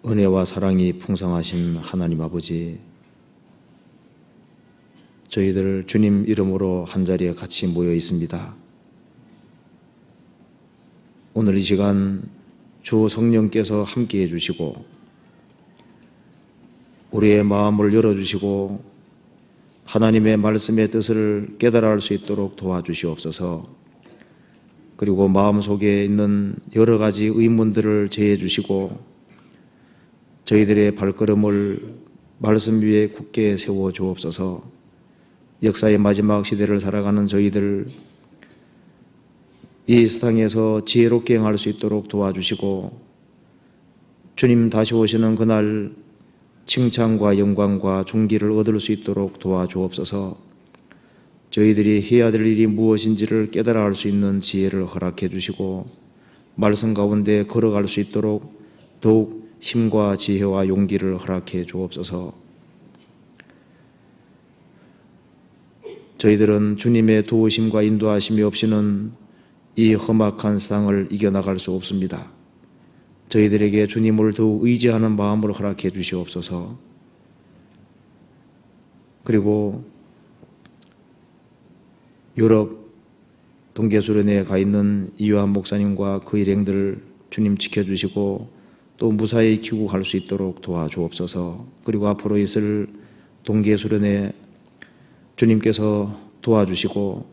은혜와 사랑이 풍성하신 하나님 아버지, 저희들 주님 이름으로 한자리에 같이 모여 있습니다. 오늘 이 시간 주 성령께서 함께해 주시고 우리의 마음을 열어주시고 하나님의 말씀의 뜻을 깨달아 알 수 있도록 도와주시옵소서. 그리고 마음속에 있는 여러 가지 의문들을 제해 주시고 저희들의 발걸음을 말씀 위에 굳게 세워 주옵소서. 역사의 마지막 시대를 살아가는 저희들 이 세상에서 지혜롭게 행할 수 있도록 도와주시고 주님 다시 오시는 그날 칭찬과 영광과 존귀를 얻을 수 있도록 도와주옵소서. 저희들이 해야 될 일이 무엇인지를 깨달아 알 수 있는 지혜를 허락해 주시고 말씀 가운데 걸어갈 수 있도록 더욱 힘과 지혜와 용기를 허락해 주옵소서. 저희들은 주님의 도우심과 인도하심이 없이는 이 험악한 세상을 이겨나갈 수 없습니다. 저희들에게 주님을 더욱 의지하는 마음을 허락해 주시옵소서. 그리고 유럽 동계수련회에 가 있는 이유한 목사님과 그 일행들 주님 지켜주시고 또 무사히 귀국할 수 있도록 도와주옵소서. 그리고 앞으로 있을 동계수련회 주님께서 도와주시고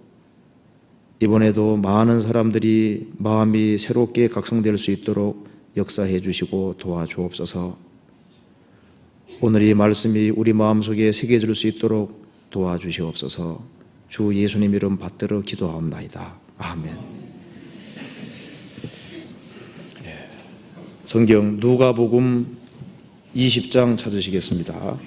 이번에도 많은 사람들이 마음이 새롭게 각성될 수 있도록 역사해 주시고 도와주옵소서. 오늘 이 말씀이 우리 마음속에 새겨질 수 있도록 도와주시옵소서. 주 예수님 이름 받들어 기도하옵나이다. 아멘. 성경 누가복음 20장 찾으시겠습니다.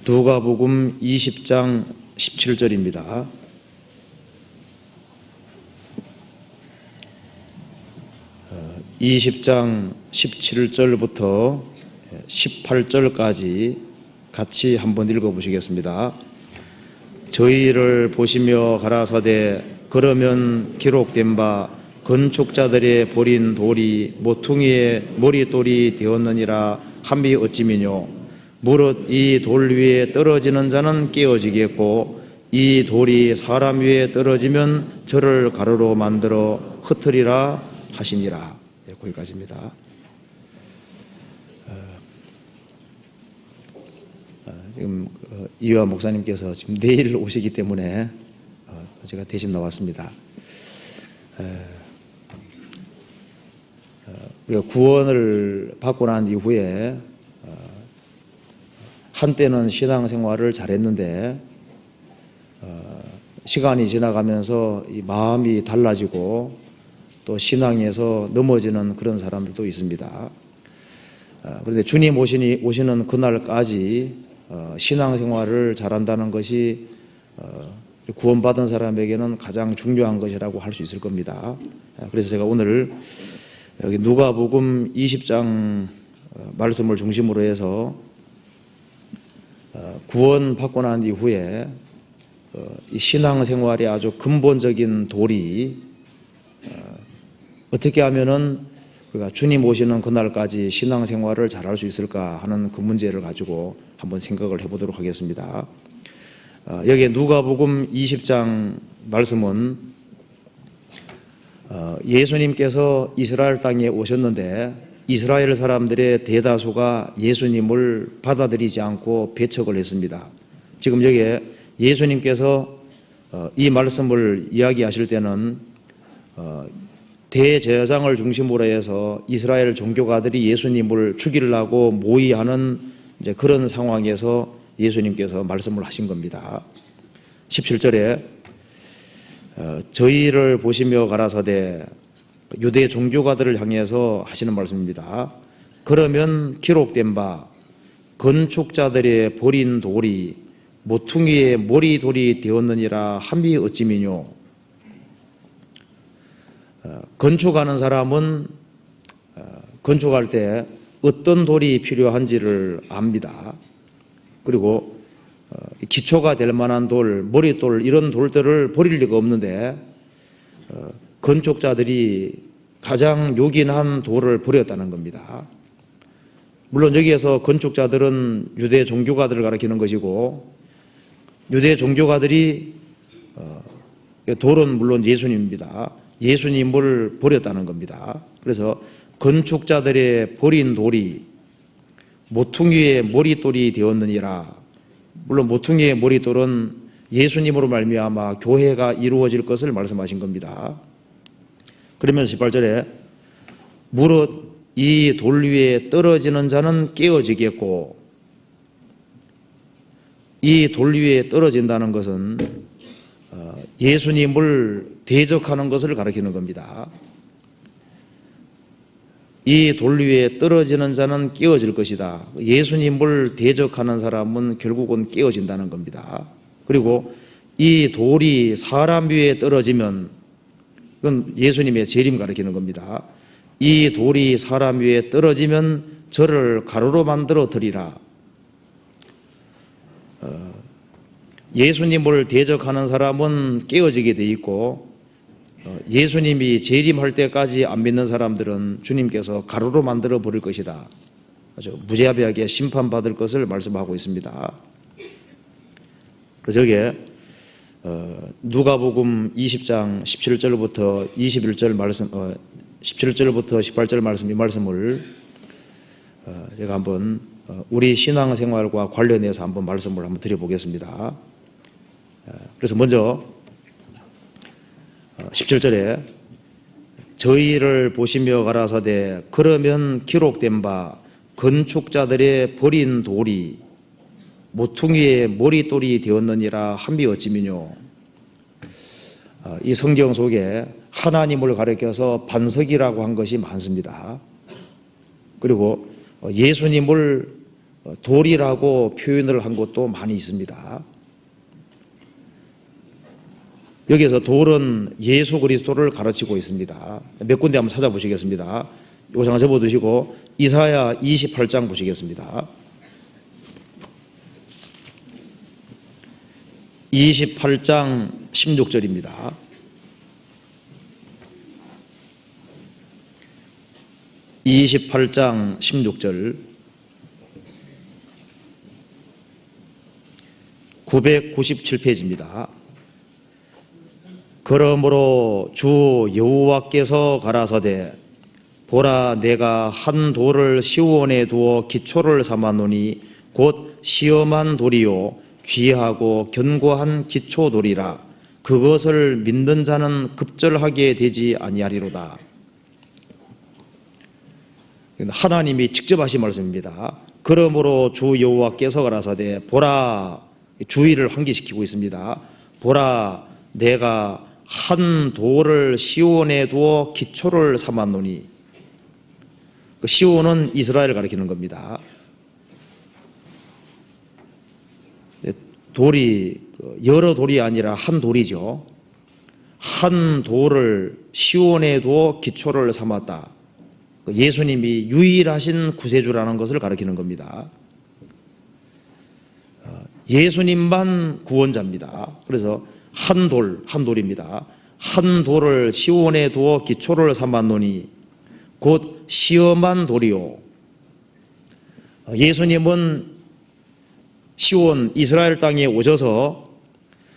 누가복음 20장 17절입니다. 20장 17절부터 18절까지 같이 한번 읽어보시겠습니다. 저희를 보시며 가라사대 그러면 기록된 바 건축자들의 버린 돌이 모퉁이의 머릿돌이 되었느니라 함이 어찌미뇨. 무릇 이 돌 위에 떨어지는 자는 깨어지겠고 이 돌이 사람 위에 떨어지면 저를 가루로 만들어 흩으리라 하시니라. 거기까지입니다. 지금 이유한 목사님께서 지금 내일 오시기 때문에 제가 대신 나왔습니다. 우리가 구원을 받고 난 이후에 한때는 신앙생활을 잘했는데 시간이 지나가면서 이 마음이 달라지고 또 신앙에서 넘어지는 그런 사람들도 있습니다. 그런데 주님 오시는 그날까지 신앙생활을 잘한다는 것이 구원받은 사람에게는 가장 중요한 것이라고 할 수 있을 겁니다. 그래서 제가 오늘 여기 누가복음 20장 말씀을 중심으로 해서 구원받고 난 이후에 이 신앙생활의 아주 근본적인 도리 어떻게 하면은 우리가 주님 오시는 그날까지 신앙생활을 잘할 수 있을까 하는 그 문제를 가지고 한번 생각을 해보도록 하겠습니다. 여기에 누가복음 20장 말씀은 예수님께서 이스라엘 땅에 오셨는데 이스라엘 사람들의 대다수가 예수님을 받아들이지 않고 배척을 했습니다. 지금 여기에 예수님께서 이 말씀을 이야기하실 때는 대제사장을 중심으로 해서 이스라엘 종교가들이 예수님을 죽이려고 모의하는 이제 그런 상황에서 예수님께서 말씀을 하신 겁니다. 17절에 저희를 보시며 가라사대 유대 종교가들을 향해서 하시는 말씀입니다. 그러면 기록된 바 건축자들의 버린 돌이 모퉁이의 머릿돌이 되었느니라 함이 어찌미뇨. 건축하는 사람은 건축할 때 어떤 돌이 필요한지를 압니다. 그리고 기초가 될 만한 돌, 머릿돌 이런 돌들을 버릴 리가 없는데 건축자들이 가장 요긴한 돌을 버렸다는 겁니다. 물론 여기에서 건축자들은 유대 종교가들을 가리키는 것이고, 유대 종교가들이 돌은 물론 예수님입니다. 예수님을 버렸다는 겁니다. 그래서 건축자들의 버린 돌이 모퉁이의 머릿돌이 되었느니라. 물론 모퉁이의 머릿돌은 예수님으로 말미암아 교회가 이루어질 것을 말씀하신 겁니다. 그러면서 18절에 무릇 이 돌 위에 떨어지는 자는 깨어지겠고, 이 돌 위에 떨어진다는 것은 예수님을 대적하는 것을 가리키는 겁니다. 이 돌 위에 떨어지는 자는 깨어질 것이다. 예수님을 대적하는 사람은 결국은 깨어진다는 겁니다. 그리고 이 돌이 사람 위에 떨어지면, 그건 예수님의 재림 가리키는 겁니다. 이 돌이 사람 위에 떨어지면 저를 가루로 만들어 드리라. 예수님을 대적하는 사람은 깨어지게 돼 있고, 예수님이 재림할 때까지 안 믿는 사람들은 주님께서 가루로 만들어 버릴 것이다. 아주 무자비하게 심판받을 것을 말씀하고 있습니다. 그래서 여기에 누가복음 20장 17절부터 21절 말씀, 17절부터 18절 말씀, 이 말씀을 제가 한번 우리 신앙생활과 관련해서 한번 말씀을 한번 드려보겠습니다. 그래서 먼저 17절에 저희를 보시며 가라사대 그러면 기록된 바 건축자들의 버린 돌이 모퉁이의 머릿돌이 되었느니라 함이 어찌미뇨. 이 성경 속에 하나님을 가리켜서 반석이라고 한 것이 많습니다. 그리고 예수님을 돌이라고 표현을 한 것도 많이 있습니다. 여기에서 돌은 예수 그리스도를 가르치고 있습니다. 몇 군데 한번 찾아보시겠습니다. 이거 잠깐 접어두시고 이사야 28장 보시겠습니다. 28장 16절입니다. (28장 16절) 997페이지입니다. 그러므로 주 여호와께서 가라사대 보라 내가 한 돌을 시온에 두어 기초를 삼았노니 곧 시험한 돌이요 귀하고 견고한 기초돌이라. 그것을 믿는 자는 급절하게 되지 아니하리로다. 하나님이 직접 하신 말씀입니다. 그러므로 주 여호와께서 가라사대 보라, 주의를 환기시키고 있습니다. 보라 내가 한 돌을 시온에 두어 기초를 삼았노니, 시온은 이스라엘을 가리키는 겁니다. 돌이 여러 돌이 아니라 한 돌이죠. 한 돌을 시온에 두어 기초를 삼았다. 예수님이 유일하신 구세주라는 것을 가리키는 겁니다. 예수님만 구원자입니다. 그래서 한 돌입니다. 한 돌을 시온에 두어 기초를 삼았노니 곧 시험한 돌이요. 예수님은 시온 이스라엘 땅에 오셔서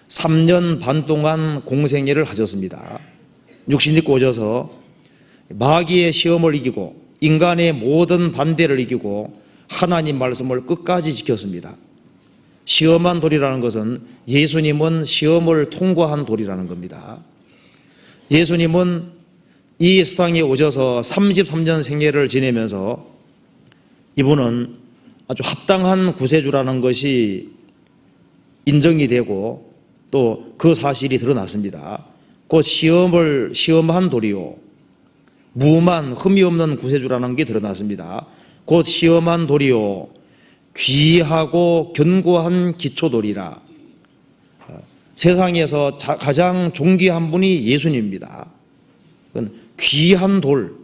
3년 반 동안 공생애를 하셨습니다. 육신 입고 오셔서 마귀의 시험을 이기고 인간의 모든 반대를 이기고 하나님 말씀을 끝까지 지켰습니다. 시험한 돌이라는 것은 예수님은 시험을 통과한 돌이라는 겁니다. 예수님은 이 세상에 오셔서 33년 생애를 지내면서 이분은 아주 합당한 구세주라는 것이 인정이 되고 또 그 사실이 드러났습니다. 곧 시험한 돌이요 무만 흠이 없는 구세주라는 게 드러났습니다. 곧 시험한 돌이요 귀하고 견고한 기초돌이라. 세상에서 가장 존귀한 분이 예수님입니다. 귀한 돌,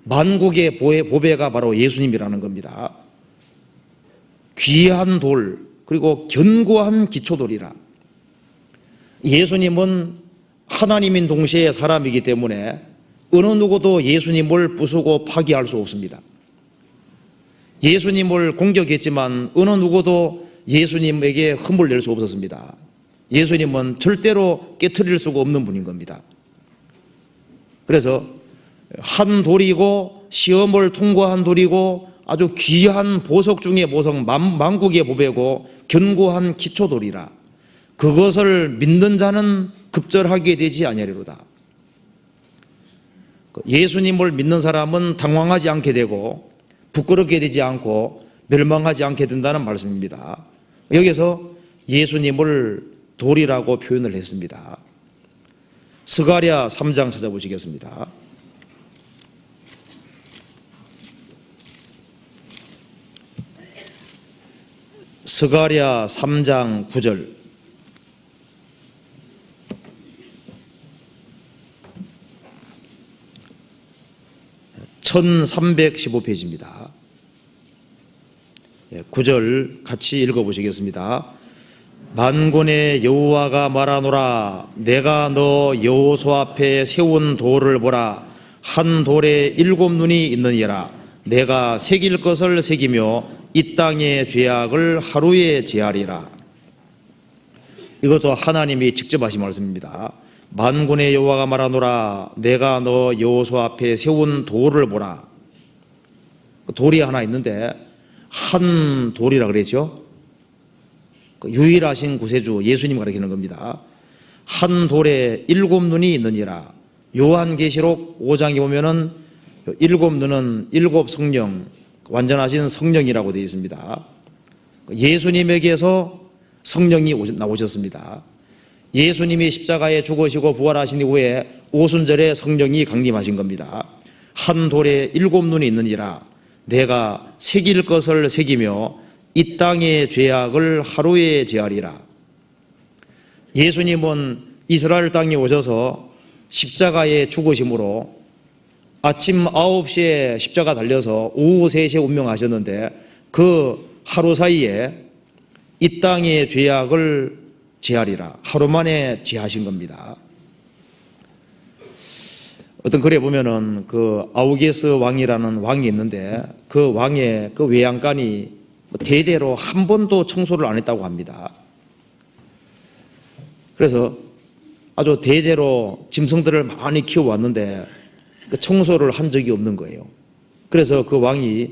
만국의 보배가 바로 예수님이라는 겁니다. 귀한 돌, 그리고 견고한 기초돌이라. 예수님은 하나님인 동시에 사람이기 때문에 어느 누구도 예수님을 부수고 파괴할 수 없습니다. 예수님을 공격했지만 어느 누구도 예수님에게 흠을 낼 수 없었습니다. 예수님은 절대로 깨트릴 수가 없는 분인 겁니다. 그래서 한 돌이고 시험을 통과한 돌이고 아주 귀한 보석 중의 보석, 만국의 보배고 견고한 기초돌이라 그것을 믿는 자는 급절하게 되지 아니하리로다. 예수님을 믿는 사람은 당황하지 않게 되고 부끄럽게 되지 않고 멸망하지 않게 된다는 말씀입니다. 여기서 예수님을 돌이라고 표현을 했습니다. 스가랴 3장 찾아보시겠습니다. 스가랴 3장 9절. (1315페이지입니다) 9절 같이 읽어보시겠습니다. 만군의 여호와가 말하노라. 내가 너 여호수 앞에 세운 돌을 보라. 한 돌에 7눈이 있느니라. 내가 새길 것을 새기며 이 땅의 죄악을 하루에 제하리라. 이것도 하나님이 직접 하신 말씀입니다. 만군의 여호와가 말하노라. 내가 너 여호수 앞에 세운 돌을 보라. 돌이 하나 있는데 한 돌이라 그랬죠. 유일하신 구세주 예수님 가리키는 겁니다. 한 돌에 7눈이 있느니라. 요한계시록 5장에 보면은 7눈은 7성령, 완전하신 성령이라고 되어 있습니다. 예수님에게서 성령이 나오셨습니다. 예수님이 십자가에 죽으시고 부활하신 이후에 오순절에 성령이 강림하신 겁니다. 한 돌에 7눈이 있느니라. 내가 새길 것을 새기며 이 땅의 죄악을 하루에 제하리라. 예수님은 이스라엘 땅에 오셔서 십자가에 죽으심으로 아침 9시에 십자가 달려서 오후 3시에 운명하셨는데 그 하루 사이에 이 땅의 죄악을 제하리라. 하루 만에 제하신 겁니다. 어떤 글에 보면은 그 아우게스 왕이라는 왕이 있는데 그 왕의 그 외양간이 대대로 한 번도 청소를 안 했다고 합니다. 그래서 아주 대대로 짐승들을 많이 키워왔는데 그 청소를 한 적이 없는 거예요. 그래서 그 왕이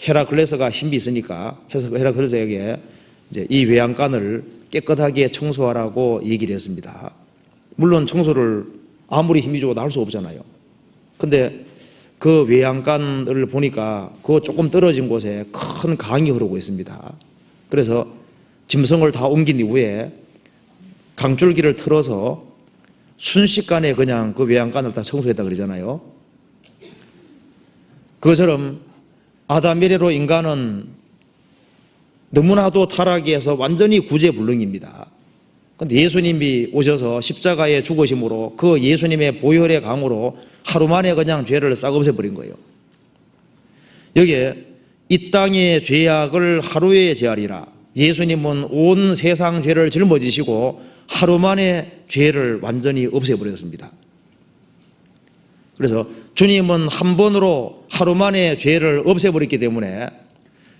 헤라클레스가 힘이 있으니까 헤라클레스에게 이제 이 외양간을 깨끗하게 청소하라고 얘기를 했습니다. 물론 청소를 아무리 힘이 주고 할 수 없잖아요. 근데 그 외양간을 보니까 그 조금 떨어진 곳에 큰 강이 흐르고 있습니다. 그래서 짐승을 다 옮긴 이후에 강줄기를 틀어서 순식간에 그냥 그 외양간을 다 청소했다 그러잖아요. 그것처럼 아담 이래로 인간은 너무나도 타락해서 완전히 구제불능입니다. 그런데 예수님이 오셔서 십자가에 죽으심으로 그 예수님의 보혈의 강으로 하루 만에 그냥 죄를 싹 없애버린 거예요. 여기에 이 땅의 죄악을 하루에 제하리라. 예수님은 온 세상 죄를 짊어지시고 하루 만에 죄를 완전히 없애버렸습니다. 그래서 주님은 한 번으로 하루 만에 죄를 없애버렸기 때문에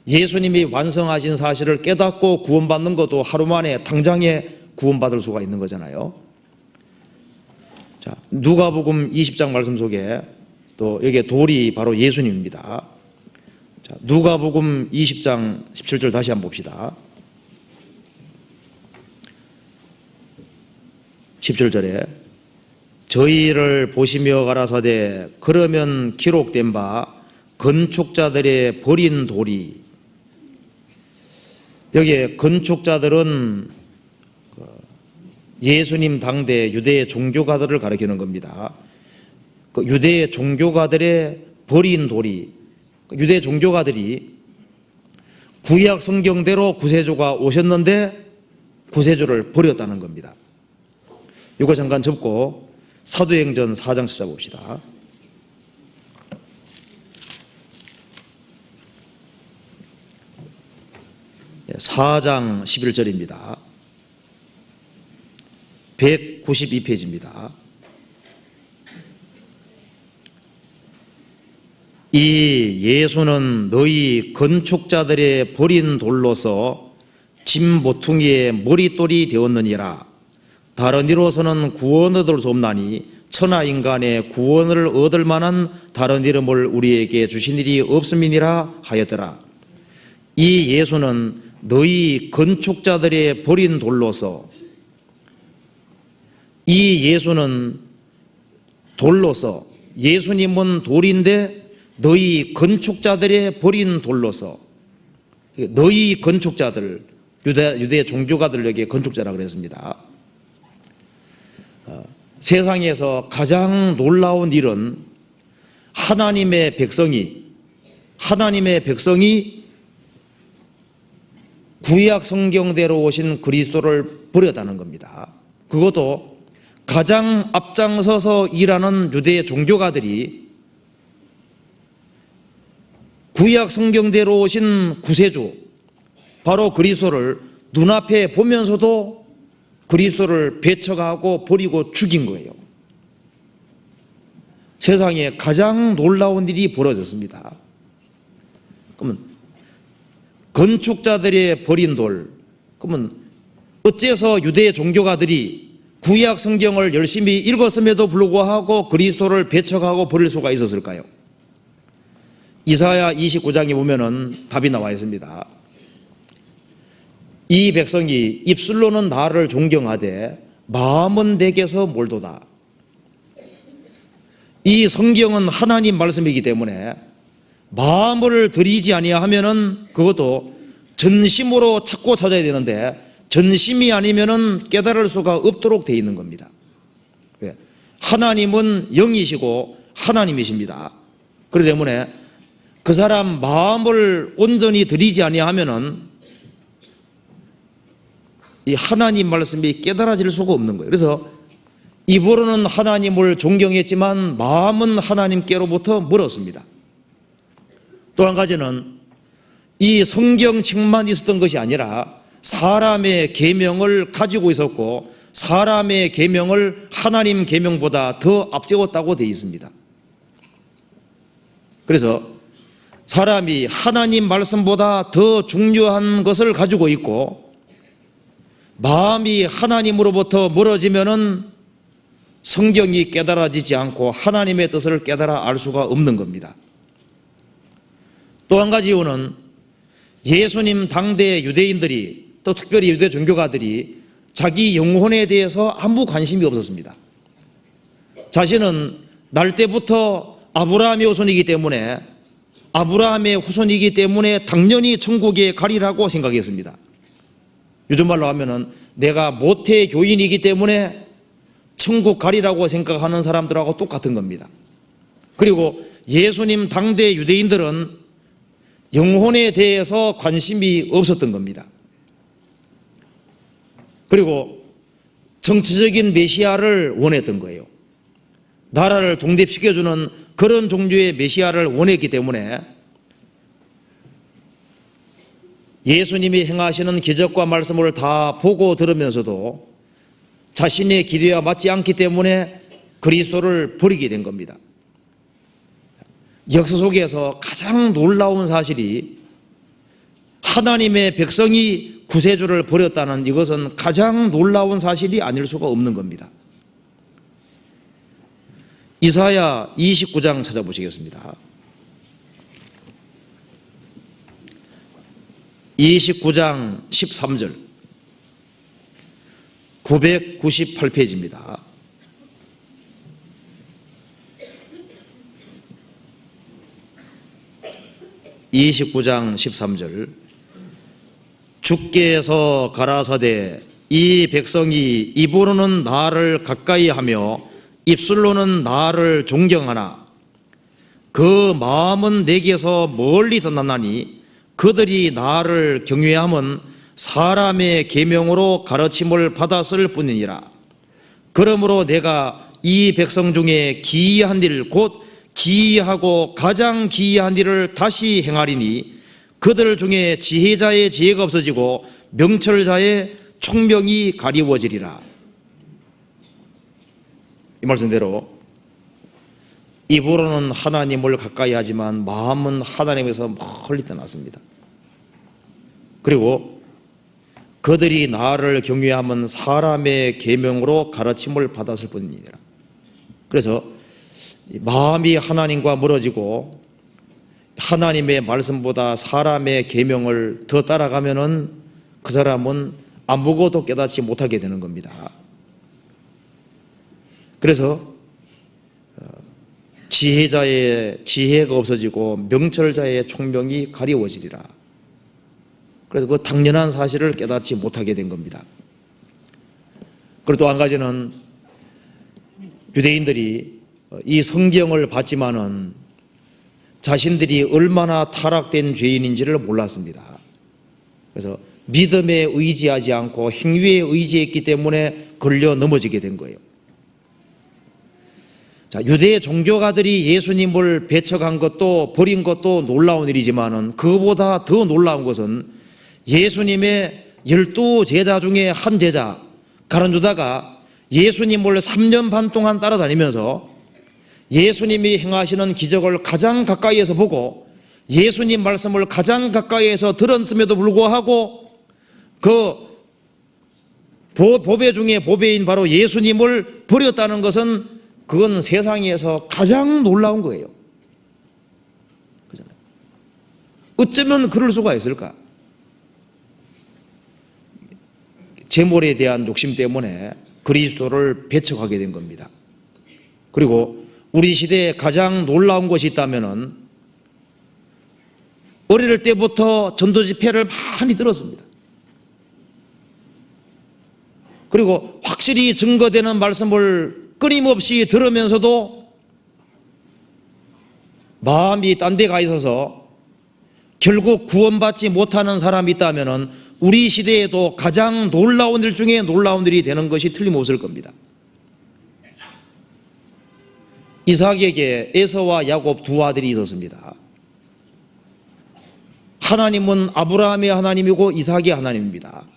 예수님이 완성하신 사실을 깨닫고 구원받는 것도 하루 만에 당장에 구원받을 수가 있는 거잖아요. 자, 누가복음 20장 말씀 속에 또 여기에 돌이 바로 예수님입니다. 자, 누가복음 20장 17절 다시 한번 봅시다. 17절에 저희를 보시며 가라사대 그러면 기록된 바 건축자들의 버린 돌이. 여기에 건축자들은 예수님 당대 유대 종교가들을 가리키는 겁니다. 그 유대 종교가들의 버린 돌이, 유대 종교가들이 구약 성경대로 구세주가 오셨는데 구세주를 버렸다는 겁니다. 이거 잠깐 접고 사도행전 4장 찾아봅시다. 예, 4장 11절입니다. 192페이지입니다. 이 예수는 너희 건축자들의 버린 돌로서 짐 모퉁이의 머릿돌이 되었느니라. 다른 이로서는 구원 얻을 수 없나니 천하 인간의 구원을 얻을 만한 다른 이름을 우리에게 주신 일이 없음이니라 하였더라. 이 예수는 너희 건축자들의 버린 돌로서, 이 예수는 돌로서, 예수님은 돌인데 너희 건축자들의 버린 돌로서, 너희 건축자들, 유대 종교가들에게 건축자라 그랬습니다. 세상에서 가장 놀라운 일은 하나님의 백성이 구약 성경대로 오신 그리스도를 버렸다는 겁니다. 그것도 가장 앞장서서 일하는 유대 종교가들이 구약 성경대로 오신 구세주, 바로 그리스도를 눈앞에 보면서도 그리스도를 배척하고 버리고 죽인 거예요. 세상에 가장 놀라운 일이 벌어졌습니다. 그러면 건축자들의 버린 돌, 그러면 어째서 유대 종교가들이 구약 성경을 열심히 읽었음에도 불구하고 그리스도를 배척하고 버릴 수가 있었을까요? 이사야 29장에 보면은 답이 나와 있습니다. 이 백성이 입술로는 나를 존경하되 마음은 내게서 멀도다. 이 성경은 하나님 말씀이기 때문에 마음을 들이지 아니하면은 그것도 전심으로 찾고 찾아야 되는데 전심이 아니면은 깨달을 수가 없도록 되어 있는 겁니다. 왜? 하나님은 영이시고 하나님이십니다. 그렇기 때문에 그 사람 마음을 온전히 들이지 아니하면은 이 하나님 말씀이 깨달아질 수가 없는 거예요. 그래서 입으로는 하나님을 존경했지만 마음은 하나님께로부터 멀었습니다. 또 한 가지는 이 성경책만 있었던 것이 아니라 사람의 계명을 가지고 있었고 사람의 계명을 하나님 계명보다 더 앞세웠다고 되어 있습니다. 그래서 사람이 하나님 말씀보다 더 중요한 것을 가지고 있고 마음이 하나님으로부터 멀어지면은 성경이 깨달아지지 않고 하나님의 뜻을 깨달아 알 수가 없는 겁니다. 또 한 가지 이유는 예수님 당대 유대인들이 또 특별히 유대 종교가들이 자기 영혼에 대해서 아무 관심이 없었습니다. 자신은 날 때부터 아브라함의 후손이기 때문에 당연히 천국에 가리라고 생각했습니다. 요즘 말로 하면은 내가 모태 교인이기 때문에 천국 가리라고 생각하는 사람들하고 똑같은 겁니다. 그리고 예수님 당대 유대인들은 영혼에 대해서 관심이 없었던 겁니다. 그리고 정치적인 메시아를 원했던 거예요. 나라를 독립시켜주는 그런 종류의 메시아를 원했기 때문에 예수님이 행하시는 기적과 말씀을 다 보고 들으면서도 자신의 기대와 맞지 않기 때문에 그리스도를 버리게 된 겁니다. 역사 속에서 가장 놀라운 사실이 하나님의 백성이 구세주를 버렸다는 이것은 가장 놀라운 사실이 아닐 수가 없는 겁니다. 이사야 29장 찾아보시겠습니다. 29장 13절 998페이지입니다. (29장 13절) 주께서 가라사대 이 백성이 입으로는 나를 가까이하며 입술로는 나를 존경하나 그 마음은 내게서 멀리 떠나나니 그들이 나를 경외함은 사람의 계명으로 가르침을 받았을 뿐이니라. 그러므로 내가 이 백성 중에 기이한 일 곧 기이하고 가장 기이한 일을 다시 행하리니 그들 중에 지혜자의 지혜가 없어지고 명철자의 총명이 가리워지리라. 이 말씀대로 입으로는 하나님을 가까이 하지만 마음은 하나님에서 멀리 떠났습니다. 그리고 그들이 나를 경외하면 사람의 계명으로 가르침을 받았을 뿐이니라. 그래서 마음이 하나님과 멀어지고 하나님의 말씀보다 사람의 계명을 더 따라가면은 그 사람은 아무것도 깨닫지 못하게 되는 겁니다. 그래서 지혜자의 지혜가 없어지고 명철자의 총명이 가리워지리라. 그래서 그 당연한 사실을 깨닫지 못하게 된 겁니다. 그리고 또 한 가지는 유대인들이 이 성경을 봤지만은 자신들이 얼마나 타락된 죄인인지를 몰랐습니다. 그래서 믿음에 의지하지 않고 행위에 의지했기 때문에 걸려 넘어지게 된 거예요. 자, 유대 종교가들이 예수님을 배척한 것도 버린 것도 놀라운 일이지만은 그보다 더 놀라운 것은 예수님의 12 제자 중에 한 제자 가룟유다가 예수님을 3년 반 동안 따라다니면서 예수님이 행하시는 기적을 가장 가까이에서 보고 예수님 말씀을 가장 가까이에서 들었음에도 불구하고 그 보배 중에 보배인 바로 예수님을 버렸다는 것은 그건 세상에서 가장 놀라운 거예요. 어쩌면 그럴 수가 있을까? 재물에 대한 욕심 때문에 그리스도를 배척하게 된 겁니다. 그리고 우리 시대에 가장 놀라운 것이 있다면은 어릴 때부터 전도 집회를 많이 들었습니다. 그리고 확실히 증거되는 말씀을 끊임없이 들으면서도 마음이 딴 데 가 있어서 결국 구원받지 못하는 사람이 있다면은 우리 시대에도 가장 놀라운 일 중에 놀라운 일이 되는 것이 틀림없을 겁니다. 이삭에게 에서와 야곱 두 아들이 있었습니다. 하나님은 아브라함의 하나님이고 이삭의 하나님입니다.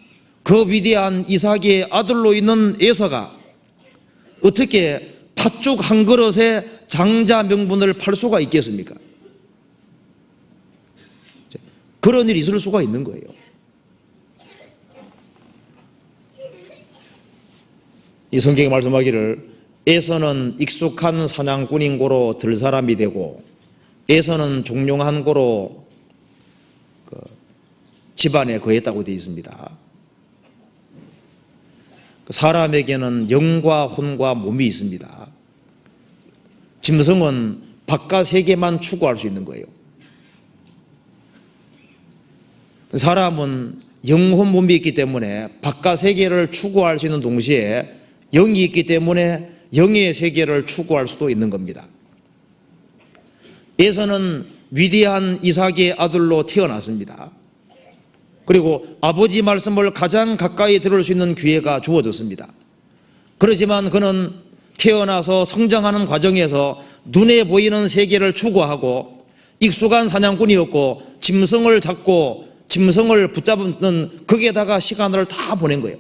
그 위대한 이삭의 아들로 있는 에서가 어떻게 팥죽 한 그릇에 장자 명분을 팔 수가 있겠습니까? 그런 일이 있을 수가 있는 거예요. 이 성경이 말씀하기를 에서는 익숙한 사냥꾼인 고로 들 사람이 되고 에서는 종용한 고로 집안에 거했다고 되어 있습니다. 사람에게는 영과 혼과 몸이 있습니다. 짐승은 바깥 세계만 추구할 수 있는 거예요. 사람은 영혼 몸이 있기 때문에 바깥 세계를 추구할 수 있는 동시에 영이 있기 때문에 영의 세계를 추구할 수도 있는 겁니다. 에서는 위대한 이삭의 아들로 태어났습니다. 그리고 아버지 말씀을 가장 가까이 들을 수 있는 기회가 주어졌습니다. 그렇지만 그는 태어나서 성장하는 과정에서 눈에 보이는 세계를 추구하고 익숙한 사냥꾼이었고 짐승을 잡고 짐승을 붙잡는 거기에다가 시간을 다 보낸 거예요.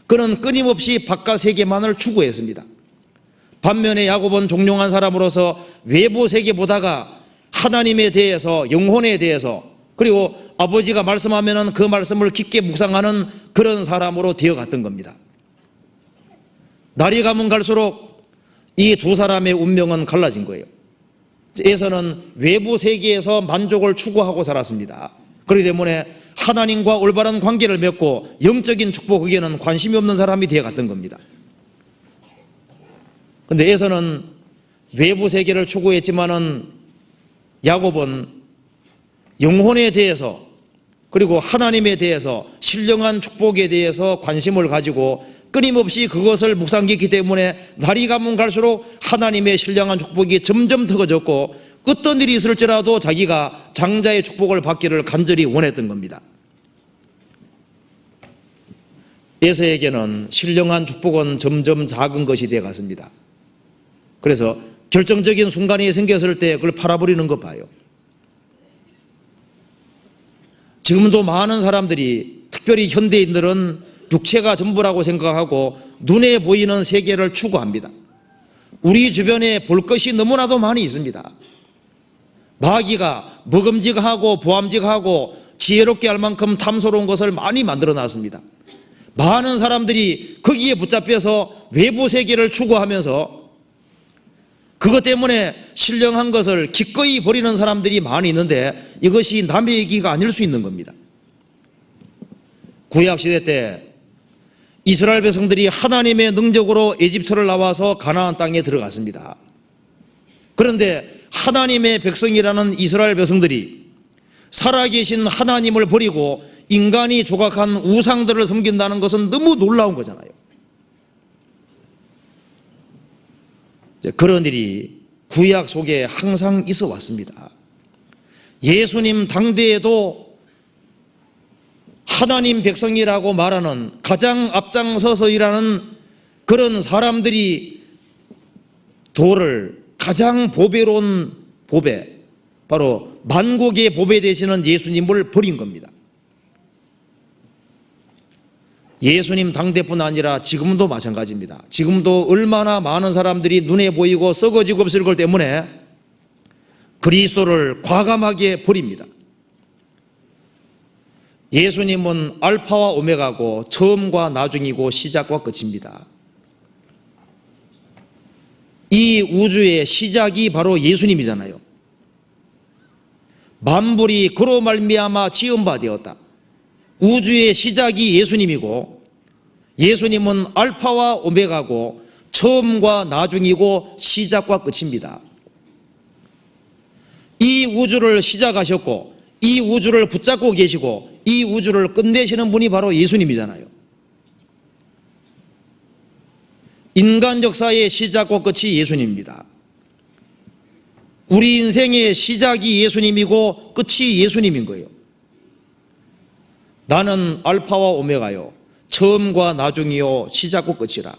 그는 끊임없이 바깥 세계만을 추구했습니다. 반면에 야곱은 종용한 사람으로서 외부 세계 보다가 하나님에 대해서 영혼에 대해서 그리고 아버지가 말씀하면 그 말씀을 깊게 묵상하는 그런 사람으로 되어갔던 겁니다. 날이 가면 갈수록 이 두 사람의 운명은 갈라진 거예요. 에서는 외부 세계에서 만족을 추구하고 살았습니다. 그렇기 때문에 하나님과 올바른 관계를 맺고 영적인 축복에게는 관심이 없는 사람이 되어갔던 겁니다. 그런데 에서는 외부 세계를 추구했지만은 야곱은 영혼에 대해서 그리고 하나님에 대해서 신령한 축복에 대해서 관심을 가지고 끊임없이 그것을 묵상했기 때문에 날이 가면 갈수록 하나님의 신령한 축복이 점점 터져졌고 어떤 일이 있을지라도 자기가 장자의 축복을 받기를 간절히 원했던 겁니다. 에서에게는 신령한 축복은 점점 작은 것이 되어 갔습니다. 그래서 결정적인 순간이 생겼을 때 그걸 팔아버리는 것 봐요. 지금도 많은 사람들이 특별히 현대인들은 육체가 전부라고 생각하고 눈에 보이는 세계를 추구합니다. 우리 주변에 볼 것이 너무나도 많이 있습니다. 마귀가 먹음직하고 보암직하고 지혜롭게 할 만큼 탐스러운 것을 많이 만들어 놨습니다. 많은 사람들이 거기에 붙잡혀서 외부 세계를 추구하면서 그것 때문에 신령한 것을 기꺼이 버리는 사람들이 많이 있는데 이것이 남의 얘기가 아닐 수 있는 겁니다. 구약시대 때 이스라엘 백성들이 하나님의 능력으로 에집트를 나와서 가나안 땅에 들어갔습니다. 그런데 하나님의 백성이라는 이스라엘 백성들이 살아계신 하나님을 버리고 인간이 조각한 우상들을 섬긴다는 것은 너무 놀라운 거잖아요. 그런 일이 구약 속에 항상 있어 왔습니다. 예수님 당대에도 하나님 백성이라고 말하는 가장 앞장서서 일하는 그런 사람들이 도를 가장 보배로운 보배, 바로 만국의 보배 되시는 예수님을 버린 겁니다. 예수님 당대뿐 아니라 지금도 마찬가지입니다. 지금도 얼마나 많은 사람들이 눈에 보이고 썩어지고 없을 것 때문에 그리스도를 과감하게 버립니다. 예수님은 알파와 오메가고 처음과 나중이고 시작과 끝입니다. 이 우주의 시작이 바로 예수님이잖아요. 만물이 그로 말미암아 지은 바 되었다. 우주의 시작이 예수님이고 예수님은 알파와 오메가고 처음과 나중이고 시작과 끝입니다. 이 우주를 시작하셨고 이 우주를 붙잡고 계시고 이 우주를 끝내시는 분이 바로 예수님이잖아요. 인간 역사의 시작과 끝이 예수님입니다. 우리 인생의 시작이 예수님이고 끝이 예수님인 거예요. 나는 알파와 오메가요, 처음과 나중이요, 시작과 끝이라.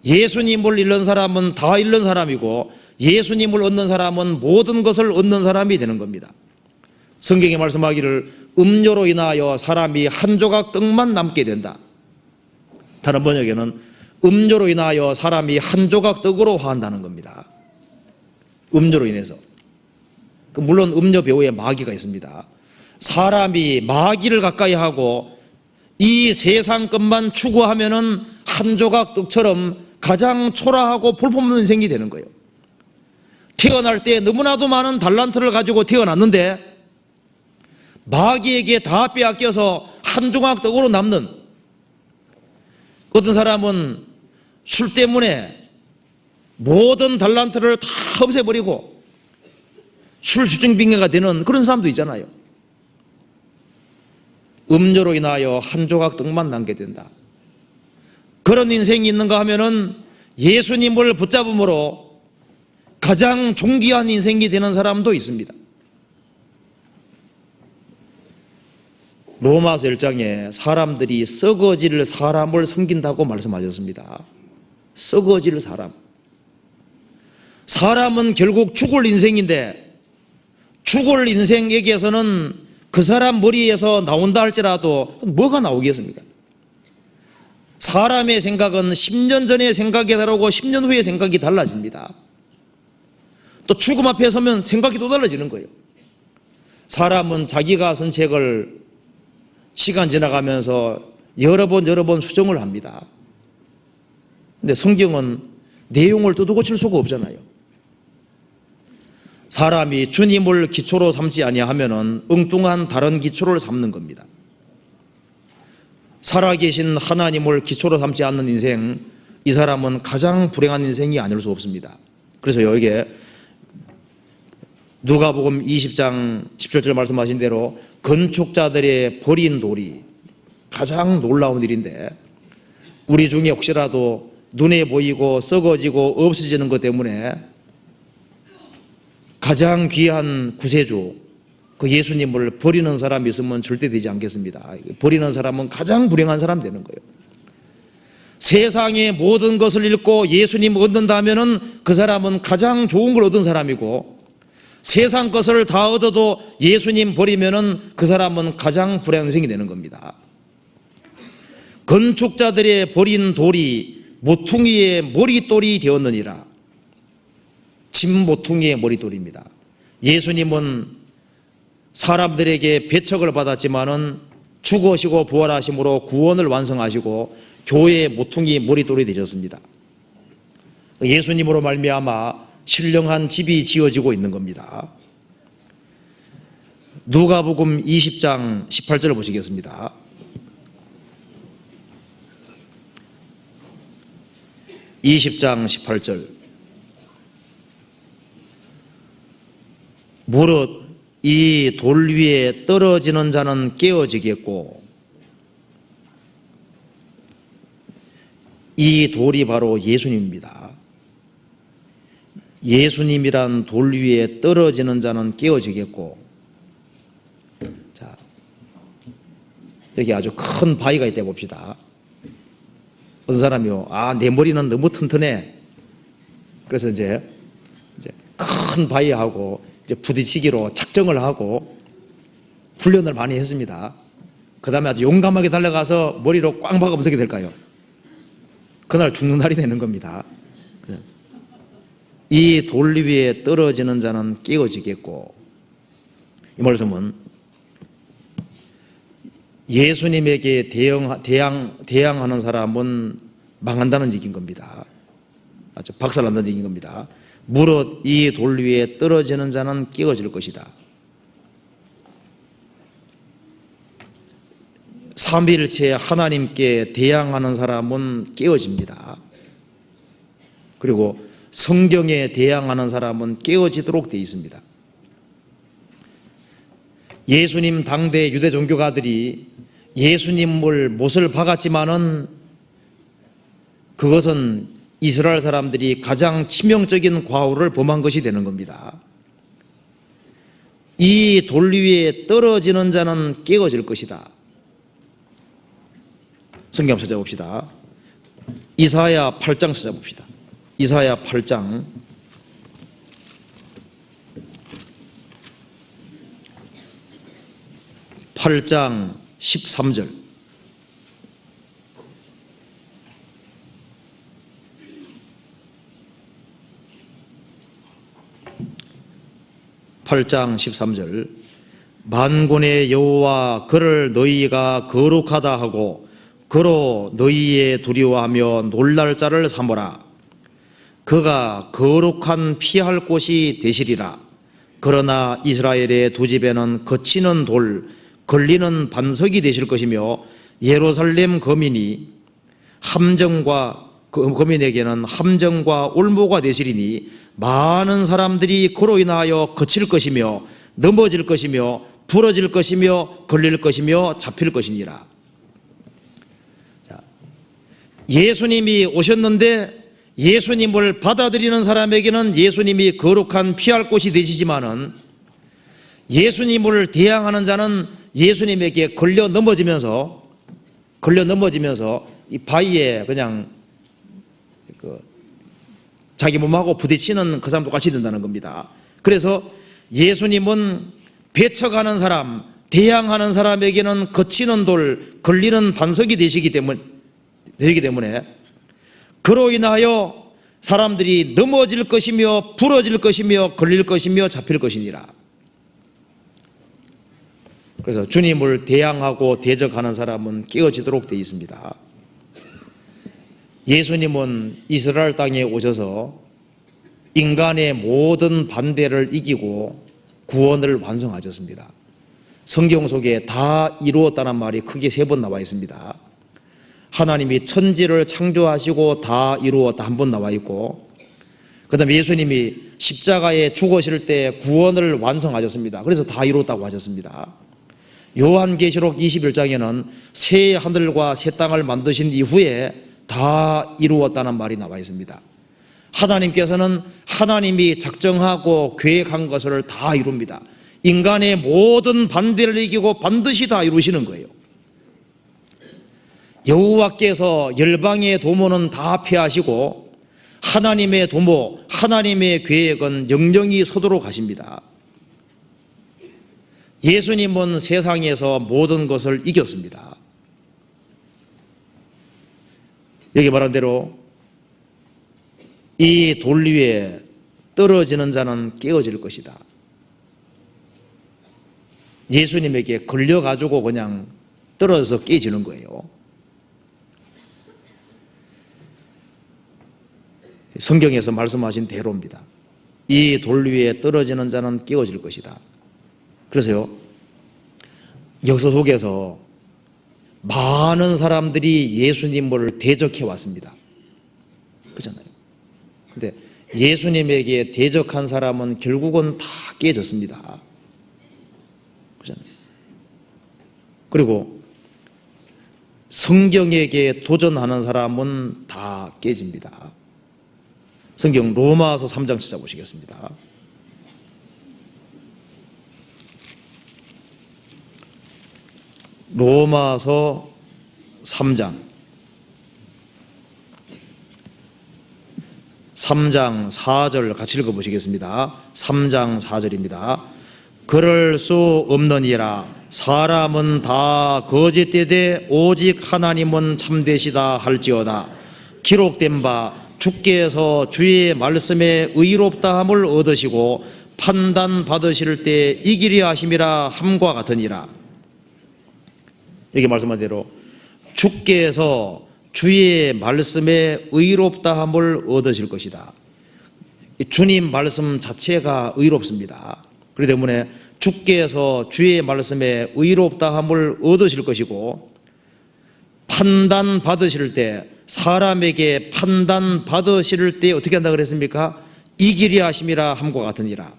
예수님을 잃는 사람은 다 잃는 사람이고 예수님을 얻는 사람은 모든 것을 얻는 사람이 되는 겁니다. 성경에 말씀하기를 음료로 인하여 사람이 한 조각 떡만 남게 된다. 다른 번역에는 음료로 인하여 사람이 한 조각 떡으로 화한다는 겁니다. 음료로 인해서. 물론 음료 배후에 마귀가 있습니다. 사람이 마귀를 가까이 하고 이 세상 것만 추구하면은 한 조각 떡처럼 가장 초라하고 볼품없는 인생이 되는 거예요. 태어날 때 너무나도 많은 달란트를 가지고 태어났는데 마귀에게 다 빼앗겨서 한 조각 떡으로 남는, 어떤 사람은 술 때문에 모든 달란트를 다 없애버리고 술 주증빙계가 되는 그런 사람도 있잖아요. 음료로 인하여 한 조각 떡만 남게 된다. 그런 인생이 있는가 하면은 예수님을 붙잡음으로 가장 존귀한 인생이 되는 사람도 있습니다. 로마서 1장에 사람들이 썩어질 사람을 섬긴다고 말씀하셨습니다. 썩어질 사람. 사람은 결국 죽을 인생인데 죽을 인생에게서는 그 사람 머리에서 나온다 할지라도 뭐가 나오겠습니까? 사람의 생각은 10년 전의 생각이 다르고 10년 후의 생각이 달라집니다. 또 죽음 앞에 서면 생각이 또 달라지는 거예요. 사람은 자기가 쓴 책을 시간 지나가면서 여러 번 수정을 합니다. 근데 성경은 내용을 뜯어 고칠 수가 없잖아요. 사람이 주님을 기초로 삼지 아니하면은 엉뚱한 다른 기초를 삼는 겁니다. 살아계신 하나님을 기초로 삼지 않는 인생, 이 사람은 가장 불행한 인생이 아닐 수 없습니다. 그래서 여기에 누가복음 20장 17절 말씀하신 대로 건축자들의 버린 돌이 가장 놀라운 일인데, 우리 중에 혹시라도 눈에 보이고 썩어지고 없어지는 것 때문에 가장 귀한 구세주 그 예수님을 버리는 사람이 있으면 절대 되지 않겠습니다. 버리는 사람은 가장 불행한 사람 되는 거예요. 세상의 모든 것을 잃고 예수님 얻는다면은 그 사람은 가장 좋은 걸 얻은 사람이고, 세상 것을 다 얻어도 예수님 버리면은 그 사람은 가장 불행한 인생이 되는 겁니다. 건축자들의 버린 돌이 모퉁이의 머릿돌이 되었느니라. 짐 모퉁이의 머릿돌입니다. 예수님은 사람들에게 배척을 받았지만은 죽으시고 부활하심으로 구원을 완성하시고 교회의 모퉁이 머릿돌이 되셨습니다. 예수님으로 말미암아 신령한 집이 지어지고 있는 겁니다. 누가복음 20장 18절을 보시겠습니다. (20장 18절) 무릇 이 돌 위에 떨어지는 자는 깨어지겠고, 이 돌이 바로 예수님입니다. 예수님이란 돌 위에 떨어지는 자는 깨어지겠고. 자, 여기 아주 큰 바위가 있다 봅시다. 어떤 사람이요, 내 머리는 너무 튼튼해. 그래서 이제 큰 바위하고 이제 부딪히기로 작정을 하고 훈련을 많이 했습니다. 그 다음에 아주 용감하게 달려가서 머리로 꽝 박으면 어떻게 될까요? 그날 죽는 날이 되는 겁니다. 이 돌 위에 떨어지는 자는 깨어지겠고, 이 말씀은 예수님에게 대항하는 사람은 망한다는 얘기인 겁니다. 아주 박살난다는 얘기인 겁니다. 무릇 이 돌 위에 떨어지는 자는 깨어질 것이다. 삼위일체 하나님께 대항하는 사람은 깨어집니다. 그리고 성경에 대항하는 사람은 깨어지도록 되어 있습니다. 예수님 당대 유대 종교가들이 예수님을 못을 박았지만은 그것은 이스라엘 사람들이 가장 치명적인 과오를 범한 것이 되는 겁니다. 이 돌 위에 떨어지는 자는 깨어질 것이다. 성경 한번 찾아봅시다. 이사야 8장 찾아봅시다. 이사야 8장 13절. 8장 13절. 만군의 여호와 그를 너희가 거룩하다 하고 그로 너희의 두려워하며 놀랄 자를 삼으라. 그가 거룩한 피할 곳이 되시리라. 그러나 이스라엘의 두 집에는 거치는 돌, 걸리는 반석이 되실 것이며 예루살렘 거민에게는 함정과 올무가 되시리니 많은 사람들이 그로 인하여 거칠 것이며 넘어질 것이며 부러질 것이며 걸릴 것이며 잡힐 것이니라. 자, 예수님이 오셨는데 예수님을 받아들이는 사람에게는 예수님이 거룩한 피할 곳이 되시지만은 예수님을 대항하는 자는 예수님에게 걸려 넘어지면서 이 바위에 그냥 자기 몸하고 부딪히는 그 사람 똑같이 된다는 겁니다. 그래서 예수님은 배척하는 사람, 대항하는 사람에게는 거치는 돌, 걸리는 반석이 되시기 때문에 그로 인하여 사람들이 넘어질 것이며 부러질 것이며 걸릴 것이며 잡힐 것이니라. 그래서 주님을 대항하고 대적하는 사람은 깨어지도록 되어 있습니다. 예수님은 이스라엘 땅에 오셔서 인간의 모든 반대를 이기고 구원을 완성하셨습니다. 성경 속에 다 이루었다는 말이 크게 3번 나와 있습니다. 하나님이 천지를 창조하시고 다 이루었다 한 번 나와 있고, 그 다음에 예수님이 십자가에 죽으실 때 구원을 완성하셨습니다. 그래서 다 이루었다고 하셨습니다. 요한계시록 21장에는 새 하늘과 새 땅을 만드신 이후에 다 이루었다는 말이 나와 있습니다. 하나님께서는 하나님이 작정하고 계획한 것을 다 이룹니다. 인간의 모든 반대를 이기고 반드시 다 이루시는 거예요. 여호와께서 열방의 도모는 다 폐하시고 하나님의 도모, 하나님의 계획은 영영이 서도록 하십니다. 예수님은 세상에서 모든 것을 이겼습니다. 여기 말한 대로 이 돌 위에 떨어지는 자는 깨어질 것이다. 예수님에게 걸려가지고 그냥 떨어져서 깨지는 거예요. 성경에서 말씀하신 대로입니다. 이 돌 위에 떨어지는 자는 깨어질 것이다. 그래서요, 역사 속에서 많은 사람들이 예수님을 대적해 왔습니다. 그렇잖아요. 근데 예수님에게 대적한 사람은 결국은 다 깨졌습니다. 그렇잖아요. 그리고 성경에게 도전하는 사람은 다 깨집니다. 성경 로마서 3장 찾아보시겠습니다. 로마서 3장 4절 같이 읽어보시겠습니다. 3장 4절입니다. 그럴 수 없느니라. 사람은 다 거짓되되 오직 하나님은 참되시다 할지어다. 기록된 바 주께서 주의 말씀에 의롭다함을 얻으시고 판단 받으실 때 이기려 하심이라 함과 같으니라. 여기 말씀한 대로 주께서 주의 말씀에 의롭다함을 얻으실 것이다. 주님 말씀 자체가 의롭습니다. 그렇기 때문에 주께서 주의 말씀에 의롭다함을 얻으실 것이고, 판단 받으실 때, 사람에게 판단 받으실 때 어떻게 한다 그랬습니까? 이기려 하심이라 함과 같으니라.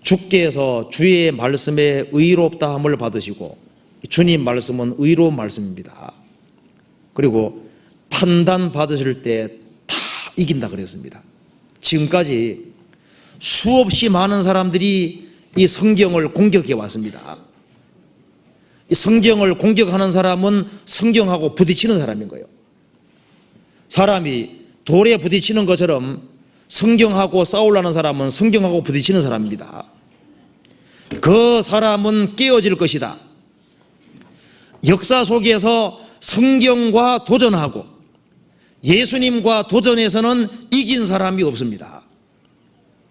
주께서 주의 말씀에 의롭다함을 받으시고, 주님 말씀은 의로운 말씀입니다. 그리고 판단 받으실 때 다 이긴다 그랬습니다. 지금까지 수없이 많은 사람들이 이 성경을 공격해 왔습니다. 이 성경을 공격하는 사람은 성경하고 부딪히는 사람인 거예요. 사람이 돌에 부딪히는 것처럼 성경하고 싸우려는 사람은 성경하고 부딪히는 사람입니다. 그 사람은 깨어질 것이다. 역사 속에서 성경과 도전하고 예수님과 도전해서는 이긴 사람이 없습니다.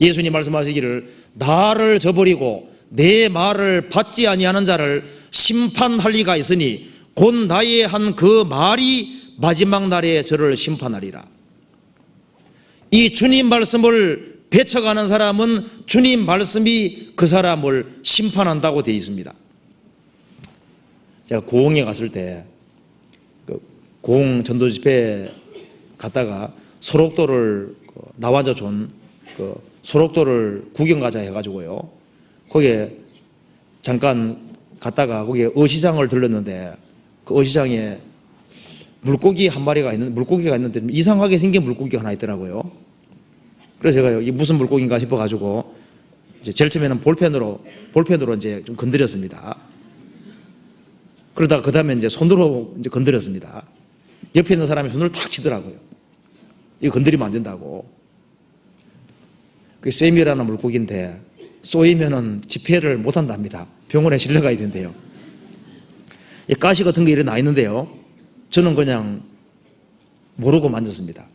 예수님 말씀하시기를 나를 저버리고 내 말을 받지 아니하는 자를 심판할 리가 있으니 곧 나의 한 그 말이 마지막 날에 저를 심판하리라. 이 주님 말씀을 배척하는 사람은 주님 말씀이 그 사람을 심판한다고 되어 있습니다. 제가 고흥에 갔을 때 고흥 전도 집회 갔다가 소록도를 나와저촌 소록도를 구경 가자 해가지고요. 거기에 잠깐 갔다가 거기에 어시장을 들렀는데 그 어시장에 물고기가 있는데 이상하게 생긴 물고기가 하나 있더라고요. 그래서 제가 이게 무슨 물고기인가 싶어가지고 이제 제일 처음에는 볼펜으로 이제 좀 건드렸습니다. 그러다가 그 다음에 이제 손으로 이제 건드렸습니다. 옆에 있는 사람이 손을 탁 치더라고요. 이거 건드리면 안 된다고. 그 쇠미라는 물고기인데 쏘이면은 집회를 못 한답니다. 병원에 실려가야 된대요. 이 가시 같은 게 이렇게 나 있는데요. 저는 그냥 모르고 만졌습니다.